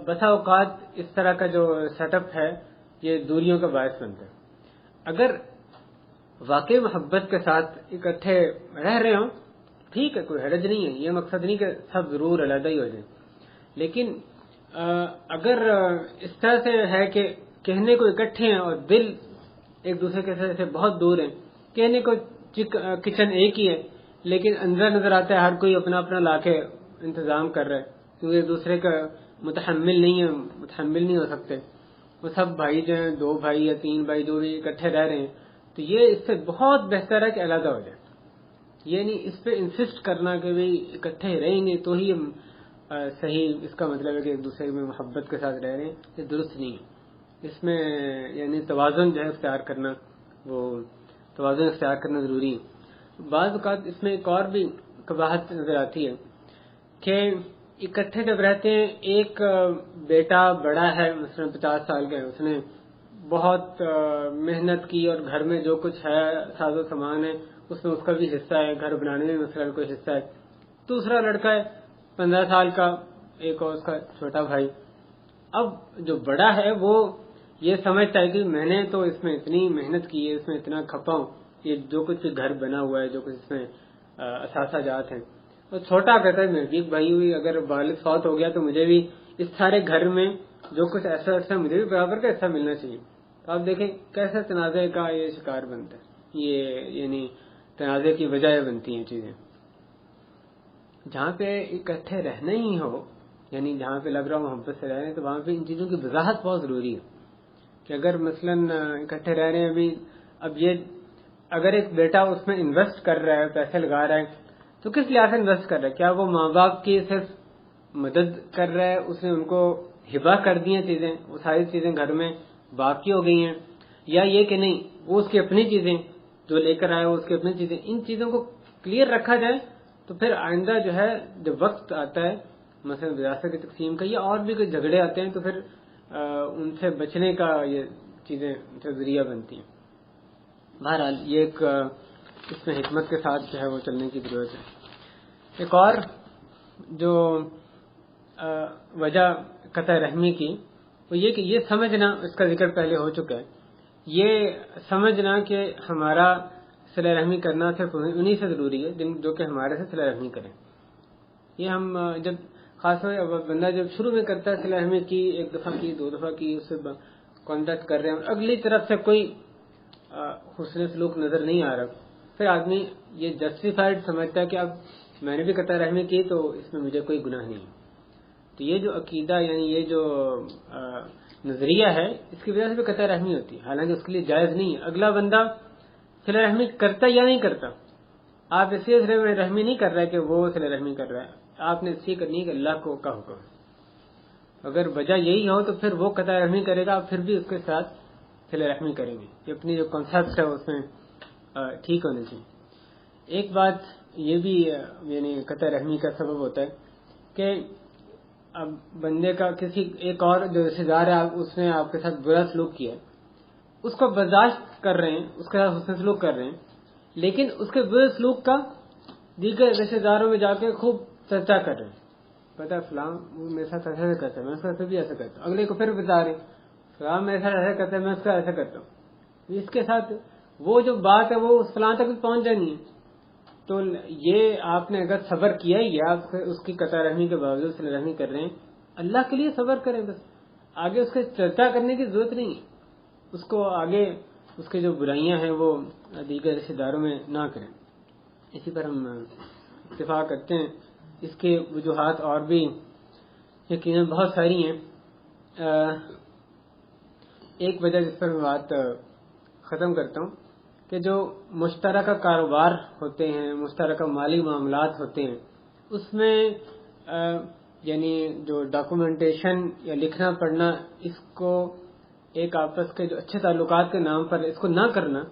بسا اوقات اس طرح کا جو سیٹ اپ ہے یہ دوریوں کا باعث بنتا ہے. اگر واقعی محبت کے ساتھ اکٹھے رہ رہے ہوں ٹھیک ہے، کوئی حرج نہیں ہے، یہ مقصد نہیں کہ سب ضرور علیحدہ ہی ہو جائیں. لیکن اگر اس طرح سے ہے کہ کہنے کو اکٹھے ہیں اور دل ایک دوسرے کے سے بہت دور ہیں، کہنے کو کچن ایک ہی ہے لیکن اندر نظر آتا ہے ہر کوئی اپنا اپنا لا کے انتظام کر رہا ہے کیونکہ ایک دوسرے کا متحمل نہیں ہو سکتے. وہ سب بھائی جو ہیں، 2 بھائی یا 3 بھائی جو بھی اکٹھے رہ رہے ہیں، تو یہ اس سے بہت بہتر ہے کہ علیحدہ ہو جائے. یہ نہیں اس پہ انسسٹ کرنا کہ بھئی اکٹھے رہیں گے تو ہی صحیح، اس کا مطلب ہے کہ ایک دوسرے میں محبت کے ساتھ رہ رہے ہیں، یہ درست نہیں ہے. اس میں یعنی توازن جو ہے اختیار کرنا، وہ توازن اختیار کرنا ضروری ہے. بعض اوقات اس میں ایک اور بھی قباحت نظر آتی ہے کہ اکٹھے جب رہتے ہیں، ایک بیٹا بڑا ہے مثلا 50 سال کا ہے، اس نے بہت محنت کی اور گھر میں جو کچھ ہے ساز و سامان ہے اس میں اس کا بھی حصہ ہے، گھر بنانے میں مثلا کوئی حصہ ہے. دوسرا لڑکا ہے 15 سال کا، ایک اور اس کا چھوٹا بھائی. اب جو بڑا ہے وہ یہ سمجھتا ہے کہ میں نے تو اس میں اتنی محنت کی ہے، اس میں اتنا کھپا ہوں، یہ جو کچھ گھر بنا ہوا ہے، جو کچھ اس میں اثاثہ جات ہیں. اور چھوٹا کہتا ہے میں بھی ایک بھائی ہوئی، اگر والد فوت ہو گیا تو مجھے بھی اس سارے گھر میں جو کچھ ایسا ہے مجھے بھی برابر کا حصہ ملنا چاہیے. تو آپ دیکھیں کیسے تنازع کا یہ شکار بنتا ہے. یہ یعنی تنازع کی وجہ بنتی ہیں چیزیں. جہاں پہ اکٹھے رہنا ہی ہو، یعنی جہاں پہ لگ رہا ہو محبت سے رہ رہے ہیں، تو وہاں پہ ان چیزوں کی وضاحت بہت ضروری ہے کہ اگر مثلا اکٹھے رہ رہے ہیں ابھی، اب یہ اگر ایک بیٹا اس میں انویسٹ کر رہا ہے، پیسے لگا رہا ہے، تو کس لحاظ سے انویسٹ کر رہا ہے؟ کیا وہ ماں باپ کی صرف مدد کر رہا ہے، اس نے ان کو ہبہ کر دی ہیں چیزیں، وہ ساری چیزیں گھر میں باقی ہو گئی ہیں، یا یہ کہ نہیں وہ اس کی اپنی چیزیں جو لے کر آئے وہ اس کی اپنی چیزیں. ان چیزوں کو کلیئر رکھا جائے تو پھر آئندہ جو ہے جب وقت آتا ہے مثلا وراثت کی تقسیم کا یا اور بھی کوئی جھگڑے آتے ہیں تو پھر ان سے بچنے کا یہ چیزیں ذریعہ بنتی ہیں. بہرحال یہ ایک اس میں حکمت کے ساتھ جو ہے وہ چلنے کی ضرورت ہے. ایک اور جو وجہ قطع رحمی کی وہ یہ کہ یہ سمجھنا، اس کا ذکر پہلے ہو چکا ہے، یہ سمجھنا کہ ہمارا صلہ رحمی کرنا صرف انہی سے ضروری ہے جو کہ ہمارے سے صلہ رحمی کریں. یہ ہم جب خاص طور بندہ جب شروع میں کرتا ہے صلہ رحمی کی، 1 دفعہ کی 2 دفعہ کی، اس سے کانٹیکٹ کر رہے ہیں اور اگلی طرف سے کوئی حسن سلوک نظر نہیں آ رہا، پھر آدمی یہ جسٹیفائڈ سمجھتا ہے کہ اب میں نے بھی قطع رحمی کی تو اس میں مجھے کوئی گناہ نہیں. تو یہ جو عقیدہ یعنی یہ جو نظریہ ہے اس کی وجہ سے بھی قطع رحمی ہوتی ہے، حالانکہ اس کے لیے جائز نہیں ہے. اگلا بندہ صلہ رحمی کرتا یا نہیں کرتا، آپ اسی صلہ رحمی نہیں کر رہے کہ وہ صلہ رحمی کر رہا ہے، آپ نے اسی کرنی ہے کہ اللہ کو کا حکم ہے. اگر وجہ یہی ہو تو پھر وہ قطع رحمی کرے گا، پھر بھی اس کے ساتھ صلہ رحمی کریں گے. یہ اپنی جو کانسیپٹ ہے اس میں ٹھیک ہونے چاہیے. ایک بات یہ بھی یعنی قطع رحمی کا سبب ہوتا ہے کہ اب بندے کا کسی ایک اور جو رشتے دار ہے اس نے آپ کے ساتھ برا سلوک کیا ہے، اس کو برداشت کر رہے ہیں، اس کے ساتھ حسن سلوک کر رہے ہیں، لیکن اس کے برے سلوک کا دیگر رشتے داروں میں جا کے خوب چرچا کر رہے ہیں. پتا فلاں میرے ساتھ ایسا کرتا ہے، میں اس کا بھی ایسا کرتا ہوں. اگلے کو پھر بتا رہے فلاں میرے ساتھ ایسا کرتا ہے، میں اس کا ایسا کرتا ہوں. اس کے ساتھ وہ جو بات ہے وہ اس فلاں تک بھی پہنچ جانی ہے. تو یہ آپ نے اگر صبر کیا ہی ہے، آپ اس کی قطع رحمی کے باوجود صلہ رحمی کر رہے ہیں، اللہ کے لیے صبر کریں. بس آگے اس کے چرچا کرنے کی ضرورت نہیں ہے. اس کو آگے اس کے جو برائیاں ہیں وہ دیگر رشتے داروں میں نہ کریں. اسی پر ہم اتفاق کرتے ہیں. اس کے وجوہات اور بھی یقیناً بہت ساری ہیں. ایک وجہ جس پر میں بات ختم کرتا ہوں کہ جو مشترکہ کاروبار ہوتے ہیں، مشترکہ مالی معاملات ہوتے ہیں، اس میں یعنی جو ڈاکومنٹیشن یا لکھنا پڑھنا، اس کو ایک آپس کے جو اچھے تعلقات کے نام پر اس کو نہ کرنا،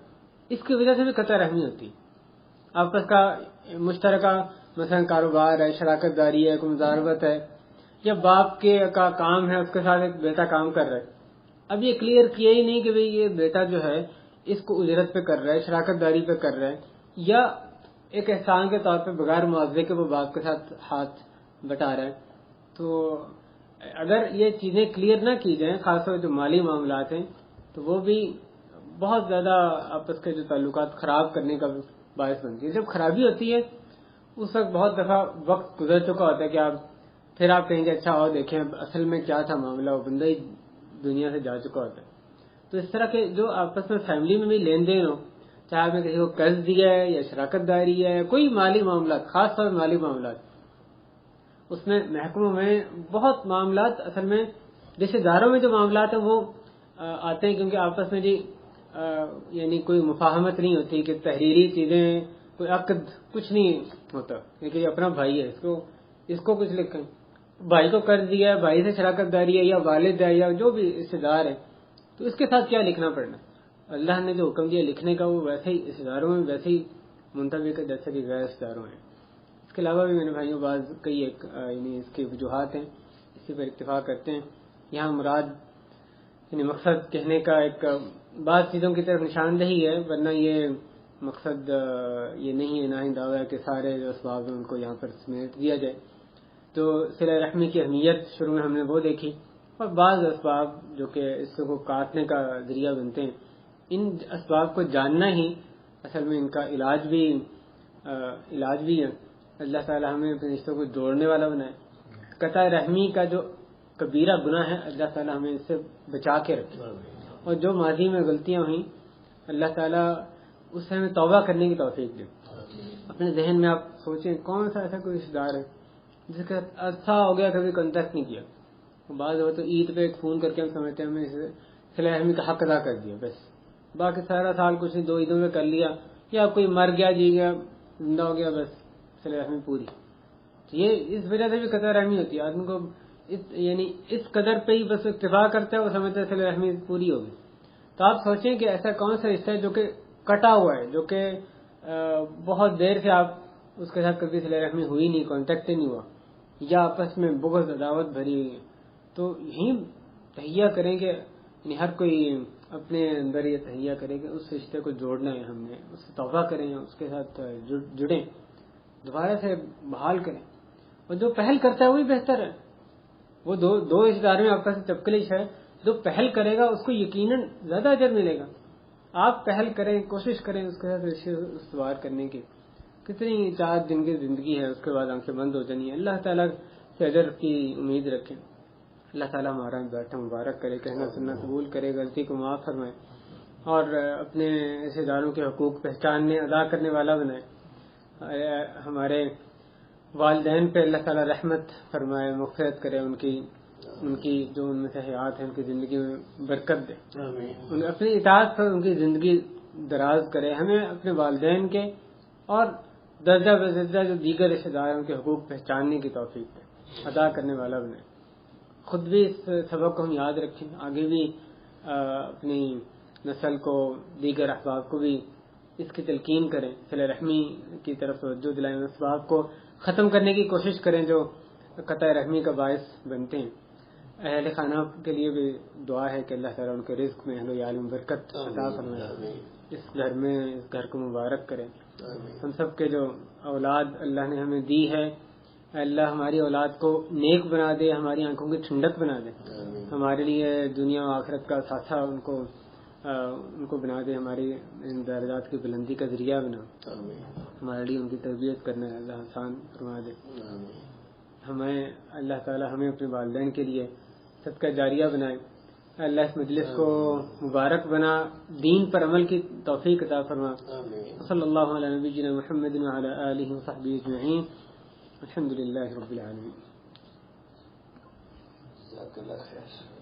اس کی وجہ سے بھی قطع رحمی ہوتی ہے. آپس کا مشترکہ مثلا کاروبار ہے، شراکت داری ہے، کوئی مزاربت ہے، یا باپ کے کا کام ہے، اس کے ساتھ ایک بیٹا کام کر رہا ہے. اب یہ کلیئر کیا ہی نہیں کہ بھئی یہ بیٹا جو ہے اس کو اجرت پہ کر رہا ہے، شراکت داری پہ کر رہا ہے، یا ایک احسان کے طور پہ بغیر معاوضے کے وہ باپ کے ساتھ ہاتھ بٹا رہا ہے. تو اگر یہ چیزیں کلیئر نہ کی جائیں، خاص طور جو مالی معاملات ہیں، تو وہ بھی بہت زیادہ آپس کے جو تعلقات خراب کرنے کا باعث بنتی ہے. جب خرابی ہوتی ہے اس وقت بہت دفعہ وقت گزر چکا ہوتا ہے کہ آپ کہیں گے اچھا اور دیکھیں اصل میں کیا تھا معاملہ، وہ بندہ ہی دنیا سے جا چکا ہوتا ہے. تو اس طرح کے جو آپس میں فیملی میں بھی لین دین ہو، چاہے آپ نے کسی کو قرض دیا ہے یا شراکت داری ہے، کوئی مالی معاملات، خاص طور مالی معاملات، اس میں محکموں میں بہت معاملات اصل میں رشتے داروں میں جو معاملات ہیں وہ آتے ہیں کیونکہ آپس میں یعنی کوئی مفاہمت نہیں ہوتی کہ تحریری چیزیں، کوئی عقد کچھ نہیں ہوتا. لیکن یہ اپنا بھائی ہے، اس کو کچھ لکھیں. بھائی کو قرض دیا ہے، بھائی سے شراکت داری ہے، یا والد ہے، یا جو بھی رشتے دار ہے، تو اس کے ساتھ کیا لکھنا پڑنا. اللہ نے جو حکم دیا لکھنے کا وہ ویسے ہی رشتے داروں میں ویسے ہی منطبق ہے جیسے کہ غیر رشتے داروں ہیں. اس کے علاوہ بھی میرے بھائیوں بعض کئی یعنی اس کے وجوہات ہیں، اسی پر اتفاق کرتے ہیں. یہاں مراد یعنی مقصد کہنے کا ایک بعض چیزوں کی طرف نشاندہی ہے، ورنہ یہ مقصد یہ نہیں ہے، نہ ہی دعویٰ ہے کہ سارے جو اسباب ہیں ان کو یہاں پر سمیٹ دیا جائے. تو صلہ رحمی کی اہمیت شروع میں ہم نے وہ دیکھی، اور بعض اسباب جو کہ اس کو کاٹنے کا ذریعہ بنتے ہیں، ان اسباب کو جاننا ہی اصل میں ان کا علاج بھی ہے. اللہ تعالیٰ ہمیں اپنے رشتوں کو جوڑنے والا بنائے. قطع رحمی کا جو کبیرہ گناہ ہے اللہ تعالیٰ ہمیں اس سے بچا کے رکھے، اور جو ماضی میں غلطیاں ہوئیں اللہ تعالیٰ اس سے ہمیں توبہ کرنے کی توفیق دے. اپنے ذہن میں آپ سوچیں کون سا ایسا کوئی رشتہ دار ہے جس کا عرصہ ہو گیا کبھی کانٹیکٹ نہیں کیا. بعض ہو تو عید پہ ایک فون کر کے ہم سمجھتے ہیں ہمیں صلہ رحمی کا حق ادا کر دیا، بس باقی سارا سال کچھ نہیں، 2 عیدوں میں کر لیا، یا کوئی مر گیا جی گیا زندہ ہو گیا، بس صلہ رحمی پوری. یہ اس وجہ سے بھی قطع رحمی ہوتی ہے. آدمی کو یعنی اس قدر پہ ہی بس اتفاق کرتا ہے، وہ سمجھتا ہے صلہ رحمی پوری ہوگی. تو آپ سوچیں کہ ایسا کون سا رشتہ ہے جو کہ کٹا ہوا ہے، جو کہ بہت دیر سے آپ اس کے ساتھ کبھی صلہ رحمی ہوئی نہیں، کانٹیکٹ ہی نہیں ہوا، یا آپس میں بغض عداوت بھری ہوئی ہے. تو یہی تہیہ کریں کہ یعنی ہر کوئی اپنے اندر یہ تہیہ کرے کہ اس رشتے کو جوڑنا ہے، ہم نے اس سے توبہ کریں، اس کے ساتھ جڑیں، دوبارہ سے بحال کریں. اور جو پہل کرتا ہے وہی بہتر ہے. وہ دو رشتے دار میں آپس میں چپکلش ہے، جو پہل کرے گا اس کو یقیناً زیادہ اجر ملے گا. آپ پہل کریں، کوشش کریں اس کے ساتھ رشتے استوار کرنے کی. کتنی 4 دن کی زندگی ہے، اس کے بعد آنکھیں بند ہو جانی ہے. اللہ تعالیٰ سے اجر کی امید رکھیں. اللہ تعالیٰ ہمارا بیٹھا مبارک کرے، کہنا سننا قبول کرے، غلطی کو معاف فرمائے، اور اپنے رشتے داروں کے حقوق پہچاننے ادا کرنے والا بنائے. ہمارے والدین پہ اللہ تعالیٰ رحمت فرمائے، مغفرت کرے، ان کی جو ان میں سے حیات ہیں ان کی زندگی میں برکت دے، اپنی اطاعت پر ان کی زندگی دراز کرے. ہمیں اپنے والدین کے اور درجہ بدرجہ جو دیگر رشتے دار ہیں ان کے حقوق پہچاننے کی توفیق دے، ادا کرنے والا بنائے. خود بھی اس سبق کو ہم یاد رکھیں، آگے بھی اپنی نسل کو، دیگر احباب کو بھی اس کی تلقین کریں، صلہ رحمی کی طرف توجہ دلائیں، اسباب کو ختم کرنے کی کوشش کریں جو قطع رحمی کا باعث بنتے ہیں۔ اہل خانہ کے لیے بھی دعا ہے کہ اللہ تعالیٰ ان کے رزق میں اہل و عیال میں برکت عطا فرمائے، اس گھر میں اس گھر کو مبارک کرے۔ ہم سب کے جو اولاد اللہ نے ہمیں دی ہے، اللہ ہماری اولاد کو نیک بنا دے، ہماری آنکھوں کی ٹھنڈک بنا دے، ہمارے لیے دنیا و آخرت کا ساتھا ان کو بنا دے، ہماری ان درجات کی بلندی کا ذریعہ بنا، ہمارے لیے ان کی تربیت کرنا اللہ آسان فرما دے۔ ہمیں اللہ تعالی ہمیں اپنے والدین کے لیے صدقہ جاریہ بنائے، اللہ اس مجلس کو مبارک بنا، دین پر عمل کی توفیق عطا فرما۔ صلی اللہ علیہ نبینا محمد وعلی آلہ وصحبہ اجمعین، الحمد للہ رب العالمین۔ جزاک اللہ خیر۔